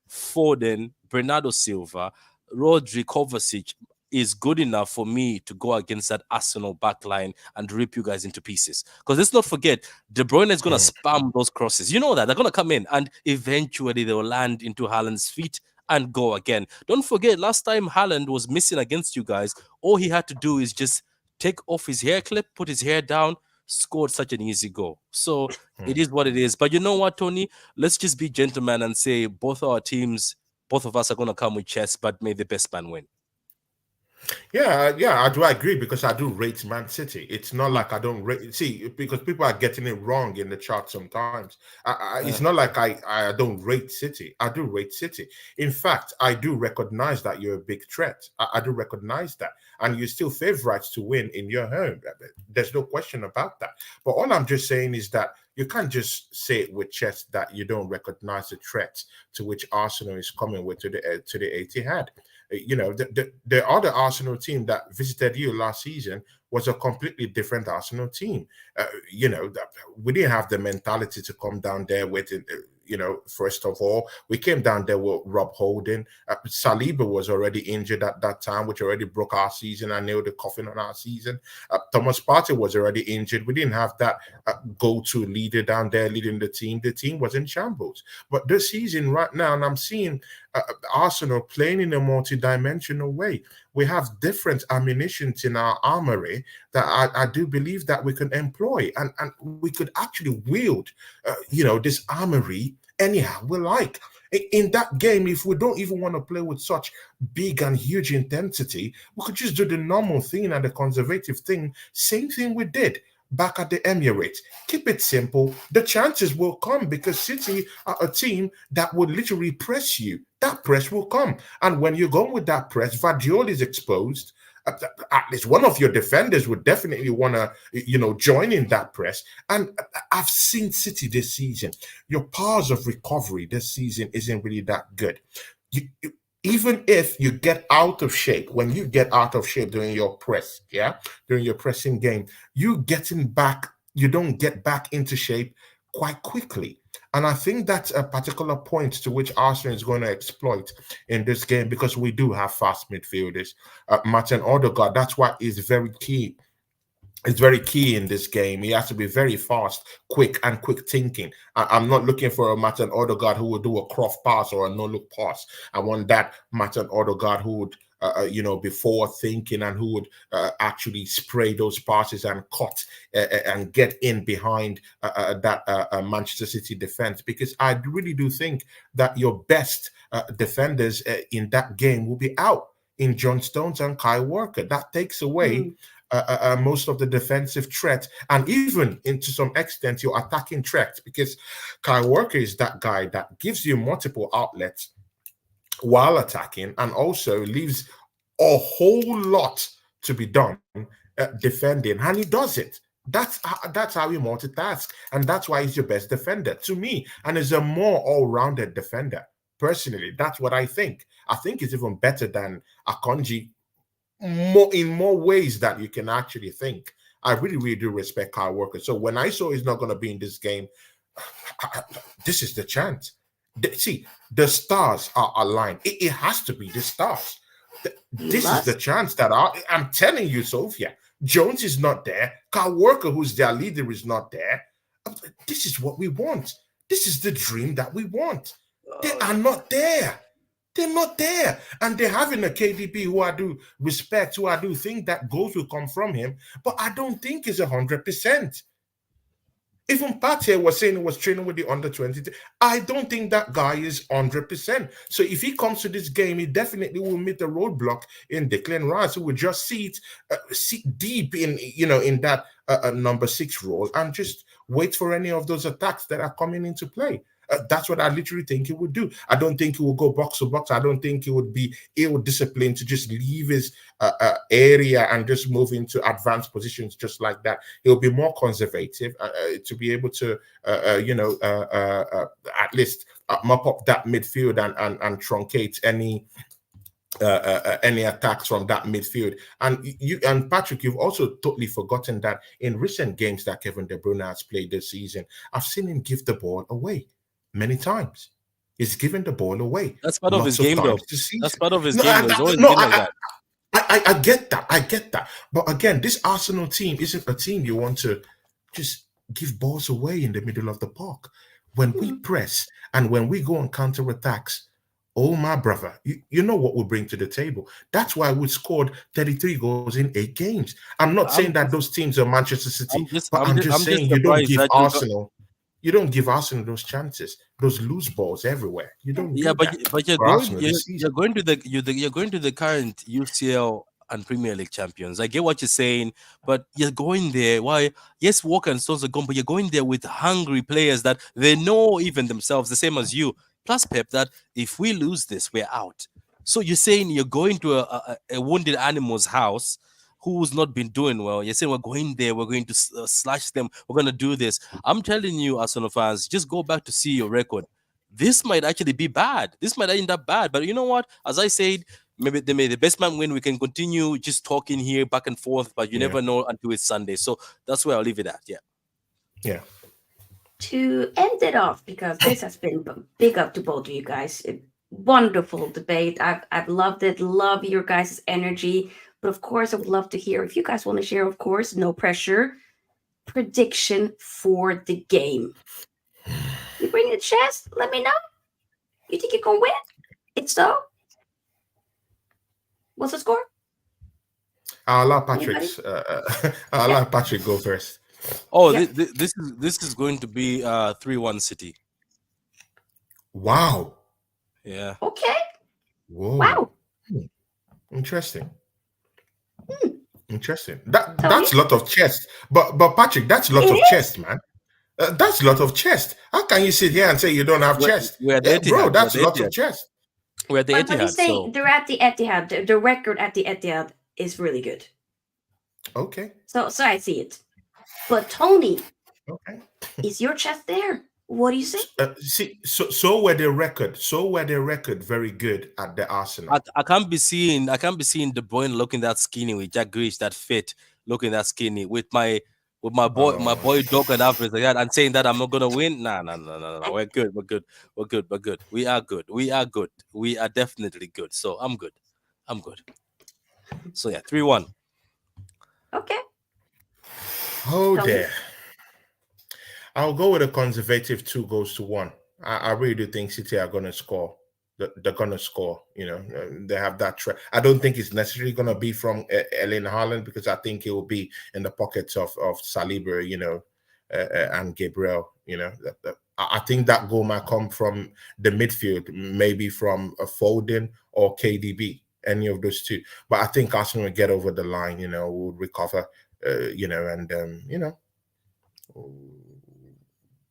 Foden, Bernardo Silva, Rodri, Kovacic is good enough for me to go against that Arsenal backline and rip you guys into pieces. Because let's not forget, De Bruyne is going to Mm. spam those crosses. You know that. They're going to come in and eventually they'll land into Haaland's feet and go again. Don't forget, last time Haaland was missing against you guys, all he had to do is just take off his hair clip, put his hair down, scored such an easy goal. So it Mm. is what it is. But you know what, Tony? Let's just be gentlemen and say both our teams, both of us are going to come with chess, but may the best man win. Yeah, I do agree because I do rate Man City. It's not Mm. like I don't rate. See, because people are getting it wrong in the chart sometimes. It's Uh, not like I don't rate City. I do rate City. In fact, I do recognize that you're a big threat. I do recognize that, and you're still favorites to win in your home. There's no question about that. But all I'm just saying is that you can't just say it with chest that you don't recognize the threat to which Arsenal is coming with to the Etihad. The other Arsenal team that visited you last season was a completely different Arsenal team. We didn't have the mentality to come down there with it. First of all, we came down there with Rob Holding. Saliba was already injured at that time, which already broke our season and nailed the coffin on our season. Thomas Partey was already injured. We didn't have that go-to leader down there leading the team. The team was in shambles. But this season, right now, and I'm seeing Arsenal playing in a multi-dimensional way. We have different ammunitions in our armory that I do believe that we can employ, and we could actually wield, this armory anyhow we like. In that game, if we don't even want to play with such big and huge intensity, we could just do the normal thing and the conservative thing. Same thing we did back at the Emirates. Keep it simple. The chances will come because City are a team that will literally press you. That press will come. And when you go with that press, Vardiol is exposed. At least one of your defenders would definitely want to, join in that press. And I've seen City this season. Your powers of recovery this season isn't really that good. Even if you get out of shape, when you get out of shape during your press, during your pressing game, you don't get back into shape quite quickly. And I think that's a particular point to which Arsenal is going to exploit in this game because we do have fast midfielders. Martin Odegaard, that's why he's very key. It's very key in this game. He has to be very fast, quick thinking. I'm not looking for a Martin Odegaard who would do a cross pass or a no-look pass. I want that Martin Odegaard who would, before thinking and who would actually spray those passes and cut and get in behind that Manchester City defense. Because I really do think that your best defenders in that game will be out in John Stones and Kai Walker. That takes away most of the defensive threat, and even into some extent your attacking threat, because Kyle Walker is that guy that gives you multiple outlets while attacking and also leaves a whole lot to be done defending, and he does it. That's how he multitask, and that's why he's your best defender to me, and is a more all-rounded defender. Personally, that's what I think. I think he's even better than Akonji more in more ways that you can actually think. I really, really do respect Kyle Walker. So when I saw he's not going to be in this game, this is the chance. See, the stars are aligned. It has to be the stars. This is the Must. chance that I'm telling you, Sophia. Jones is not there. Kyle Walker, who's their leader, is not there. This is what we want. This is the dream that we want. They are not there. They're not there. And they're having a KDB who I do respect, who I do think that goals will come from him, but I don't think is 100%. Even Pat here was saying he was training with the under 20. I don't think that guy is 100%. So if he comes to this game, he definitely will meet a roadblock in Declan Rice, who will just sit deep in that number 6 role and just wait for any of those attacks that are coming into play. That's what I literally think he would do. I don't think he will go box to box. I don't think he would be ill-disciplined to just leave his area and just move into advanced positions just like that. He'll be more conservative to be able to, at least mop up that midfield and truncate any attacks from that midfield. And Patrick, you've also totally forgotten that in recent games that Kevin De Bruyne has played this season, I've seen him give the ball away many times. He's given the ball away That's part of his lots of game, though. times this That's season. part of his No, game, though. He's always been like that. I get that. I get that. But again, this Arsenal team isn't a team you want to just give balls away in the middle of the park. When we press and when we go on counter attacks, oh my brother, you know what we bring to the table. That's why we scored 33 goals in 8 games. I'm not saying I'm that those teams are Manchester City, but I'm just I'm just saying surprised that you don't give Arsenal those chances, those loose balls everywhere. You don't yeah, do that but for Arsenal this you're season. going to you're going to the current UCL and Premier League champions. I get what you're saying, but you're going there. Why? Yes, Walker and Stones are gone, but you're going there with hungry players that they know even themselves, the same as you. Plus, Pep, that if we lose this, we're out. So you're saying you're going to a wounded animal's house who's not been doing well. You're saying we're going there, we're going to slash them, we're going to do this. I'm telling you, Arsenal fans, just go back to see your record. This might actually be bad. This might end up bad. But you know what? As I said, maybe they may the best man win. We can continue just talking here back and forth, but you Yeah. never know until it's Sunday. So that's where I'll leave it at. Yeah. Yeah. To end it off, because this has been big up to both of you guys. A wonderful debate. I've loved it. Love your guys' energy. But of course, I would love to hear if you guys want to share, of course, no pressure. Prediction for the game. You bring the chest, let me know. You think you're gonna win? If so, what's the score? I'll allow Anybody? I'll allow Patrick go first. Oh, Yeah. this is going to be 3-1 City. Wow. Yeah. Okay. Whoa. Wow. Interesting. Hmm. Interesting. Tony? That's a lot of chest. But Patrick, that's a lot It of is. chest, man. That's a lot of chest. How can you sit here and say you don't have chest? We're at the Etihad. Bro, that's We're a at the lot of Etihad. chest. We're at the But Etihad. he's saying So they're at the Etihad. The record at the Etihad is really good. Okay. So I see it. But Tony, Okay. is your chest there? What do you say? See, so were the record. So were the record very good at the Arsenal. I can't be seeing De Bruyne looking that skinny with Jack Grealish that fit looking that skinny with my boy Doc and Alvarez like that and saying that I'm not gonna win. Nah. We're good. We are good. We are definitely good. So I'm good. So yeah, 3-1. Okay. Oh Tony? dear. I'll go with a conservative 2-1. I really do think City are going to score. They're going to score. They have that track. I don't think it's necessarily going to be from Erling Haaland, because I think it will be in the pockets of Saliba, and Gabriel. I think that goal might come from the midfield, maybe from Foden or KDB. any of those two. But I think Arsenal will get over the line. Will recover. And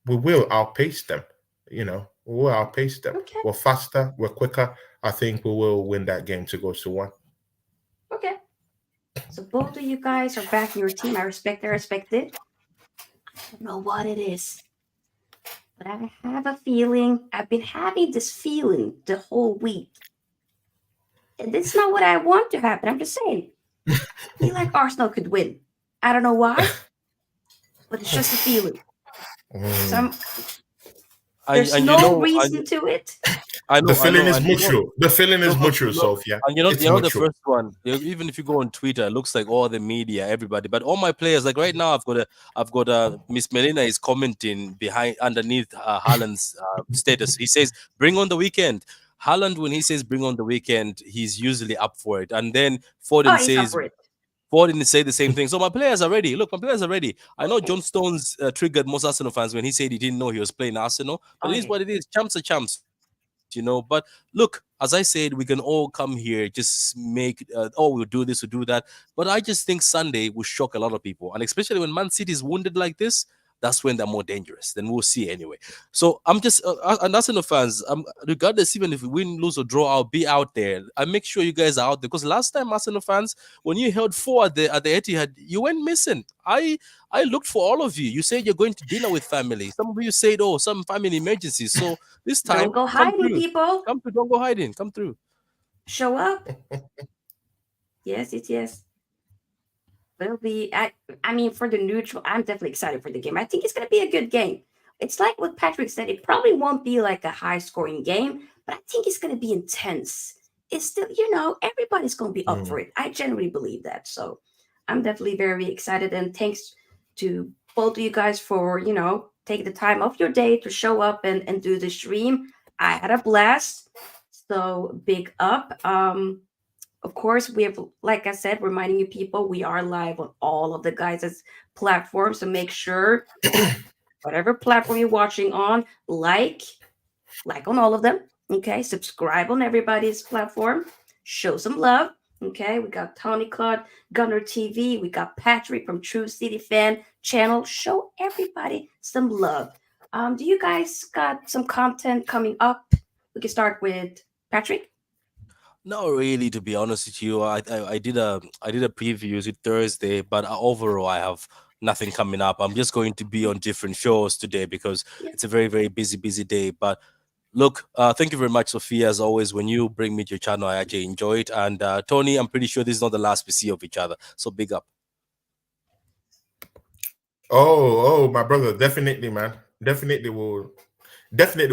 we will outpace them. We will outpace them. Okay. We're faster. We're quicker. I think we will win that game to go to 1. Okay. So both of you guys are backing your team. I respect it. I respect it. I don't know what it is, but I have a feeling. I've been having this feeling the whole week. And it's not what I want to happen. I'm just saying. I feel like Arsenal could win. I don't know why, but it's just a feeling. Some there's and no reason to it. The feeling is and mutual. The feeling is look, mutual, look, Sophia. and It's the mutual. first one. Even if you go on Twitter, it looks like all the media, everybody, but all my players. Like right now, I've got Miss Melina is commenting underneath Haaland's status. He says, "Bring on the weekend." Haaland, when he says "bring on the weekend," he's usually up for it. And then Oh, Foden he's up says, for it. Ford didn't say the same thing. So my players are ready. Look, my players are ready. I know Okay. John Stones triggered most Arsenal fans when he said he didn't know he was playing Arsenal. But it is Okay. what it is. Champs are champs, But look, as I said, we can all come here, just make, we'll do this, we'll do that. But I just think Sunday will shock a lot of people. And especially when Man City is wounded like this, that's when they're more dangerous. Then we'll see anyway. So I'm just, and Arsenal fans, regardless, even if we win, lose, or draw, I'll be out there. I make sure you guys are out there because last time, Arsenal fans, when you held 4 at the Etihad, you went missing. I looked for all of you. You said you're going to dinner with family. Some of you said, "Oh, some family emergencies." So this Don't time, go come hiding, through. people. Come through. Don't go hiding. Come through. Show up. Yes, yes. It'll be. I mean, for the neutral, I'm definitely excited for the game. I think it's gonna be a good game. It's like what Patrick said. It probably won't be like a high-scoring game, but I think it's gonna be intense. It's still, everybody's gonna be up for it. I genuinely believe that. So, I'm definitely very excited. And thanks to both of you guys for taking the time off your day to show up and do the stream. I had a blast. So big up. Of course, we have, like I said, reminding you people, we are live on all of the guys' platforms. So make sure, whatever platform you're watching on, like on all of them. Okay. Subscribe on everybody's platform. Show some love. Okay. We got Tony Claude, Gunner TV. We got Patrick from True City Fan Channel. Show everybody some love. Do you guys got some content coming up? We can start with Patrick. Not really, to be honest with you. I did a preview with Thursday, but overall I have nothing coming up. I'm just going to be on different shows today because it's a very, very busy day. But look, thank you very much, Sophia. As always, when you bring me to your channel, I actually enjoy it. And Tony, I'm pretty sure this is not the last we see of each other. So big up. Oh, my brother, definitely, man. Definitely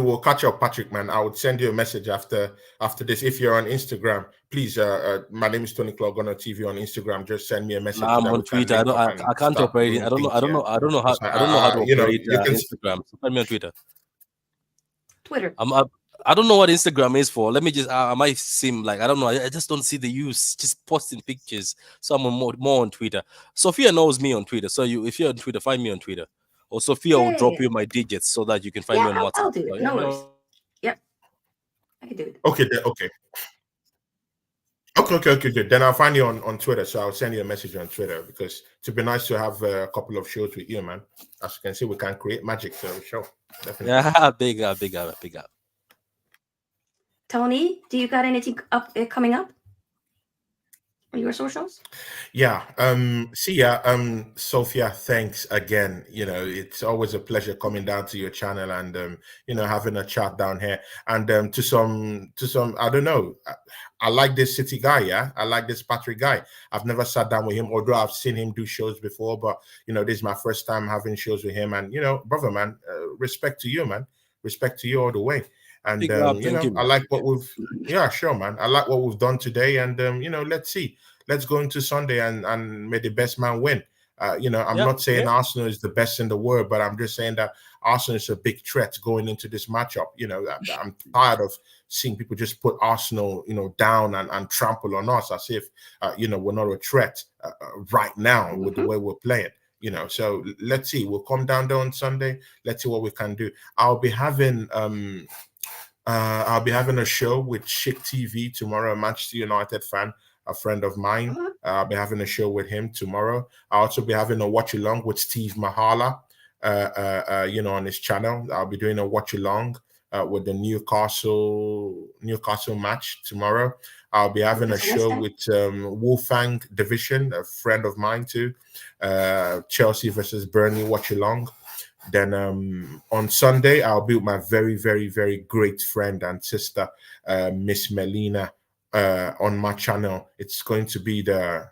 will catch up, Patrick, man. I would send you a message after this. If you're on Instagram, please, my name is Tony Clark on TV on Instagram. Just send me a message. I'm so on Twitter. I can't operate it. I don't know how to operate Instagram. So find me on Twitter. I don't know what Instagram is for. Let me just. I might seem like I don't know. I just don't see the use. Just posting pictures. So I'm more on Twitter. Sophia knows me on Twitter. So if you're on Twitter, find me on Twitter. Or Sophia will drop you my digits so that you can find me on WhatsApp. I'll do it. No worries. Yep, I can do it. Okay. Okay, good. Then I'll find you on Twitter. So I'll send you a message on Twitter because it'd be nice to have a couple of shows with you, man. As you can see, we can create magic. So show definitely. Yeah, big up. Tony, do you got anything coming up on your socials? Yeah. Sophia, thanks again. It's always a pleasure coming down to your channel and having a chat down here. And to some, I don't know. I like this City guy, yeah. I like this Patrick guy. I've never sat down with him, although I've seen him do shows before. But this is my first time having shows with him. And brother, man, respect to you, man. Respect to you all the way. And I like what sure, man. I like what we've done today. And let's see. Let's go into Sunday and may the best man win. I'm not saying Arsenal is the best in the world, but I'm just saying that Arsenal is a big threat going into this matchup. I'm tired of seeing people just put Arsenal, down and trample on us as if, we're not a threat right now with the way we're playing. So let's see. We'll come down there on Sunday. Let's see what we can do. I'll be having I'll be having a show with Chick TV tomorrow, a Manchester United fan, a friend of mine. Uh-huh. I'll be having a show with him tomorrow. I'll also be having a watch along with Steve Mahala, on his channel. I'll be doing a watch along with the Newcastle match tomorrow. I'll be having a Newcastle West show Ham. with Wolfgang Division, a friend of mine too. Chelsea versus Burnley watch along. Then on Sunday, I'll be with my very, very, very great friend and sister, Miss Melina, on my channel. It's going to be the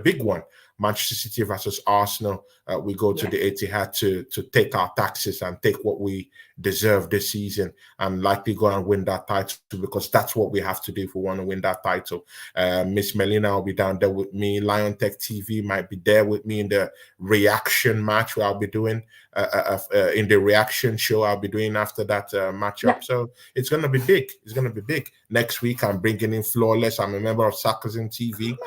big one, Manchester City versus Arsenal. We go to Yes. the Etihad to take our taxes and take what we deserve this season, and likely go and win that title, because that's what we have to do if we want to win that title. Miss Melina will be down there with me. Lion Tech TV might be there with me in the reaction match where I'll be doing in the reaction show I'll be doing after that Yeah. matchup. So it's going to be big. It's going to be big. Next week, I'm bringing in Flawless. I'm a member of Sarcasm TV.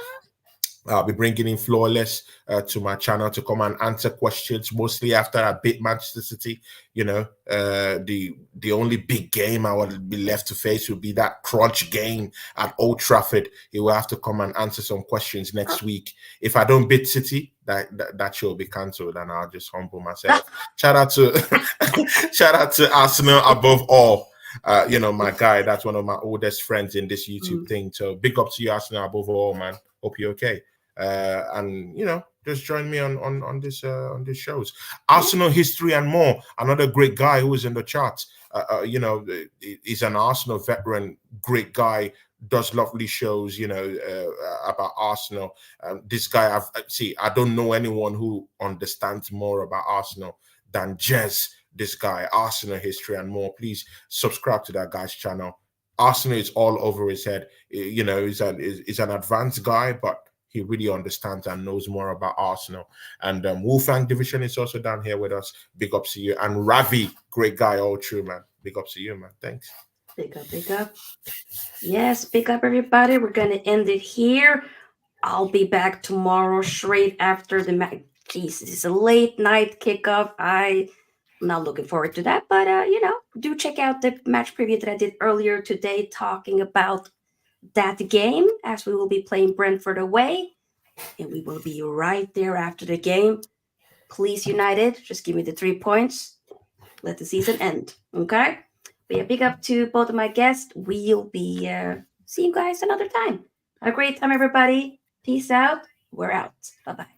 I'll be bringing in Flawless to my channel to come and answer questions, mostly after I beat Manchester City. The only big game I would be left to face would be that crunch game at Old Trafford. He will have to come and answer some questions next week. If I don't beat City, that show will be cancelled, and I'll just humble myself. Shout out to shout out to Arsenal above all. My guy, that's one of my oldest friends in this YouTube thing. So big up to you, Arsenal above all, man. Hope you're okay. And just join me on these shows. Arsenal history and more. Another great guy who is in the charts. He's an Arsenal veteran, great guy, does lovely shows, about Arsenal. This guy, I don't know anyone who understands more about Arsenal than Jez. This guy, Arsenal history and more. Please subscribe to that guy's channel. Arsenal is all over his head. He's an advanced guy, but he really understands and knows more about Arsenal. And Wolfgang Division is also down here with us. Big ups to you. And Ravi, great guy, all true, man. Big ups to you, man. Thanks. Big up, big up. Yes, big up, everybody. We're going to end it here. I'll be back tomorrow straight after the match. Jesus, it's a late night kickoff. I'm not looking forward to that, but do check out the match preview that I did earlier today, talking about that game, as we will be playing Brentford away, and we will be right there after the game. Please, United, just give me the 3 points. Let the season end, okay? But yeah, big up to both of my guests. We'll be seeing you guys another time. Have a great time, everybody. Peace out. We're out. Bye-bye.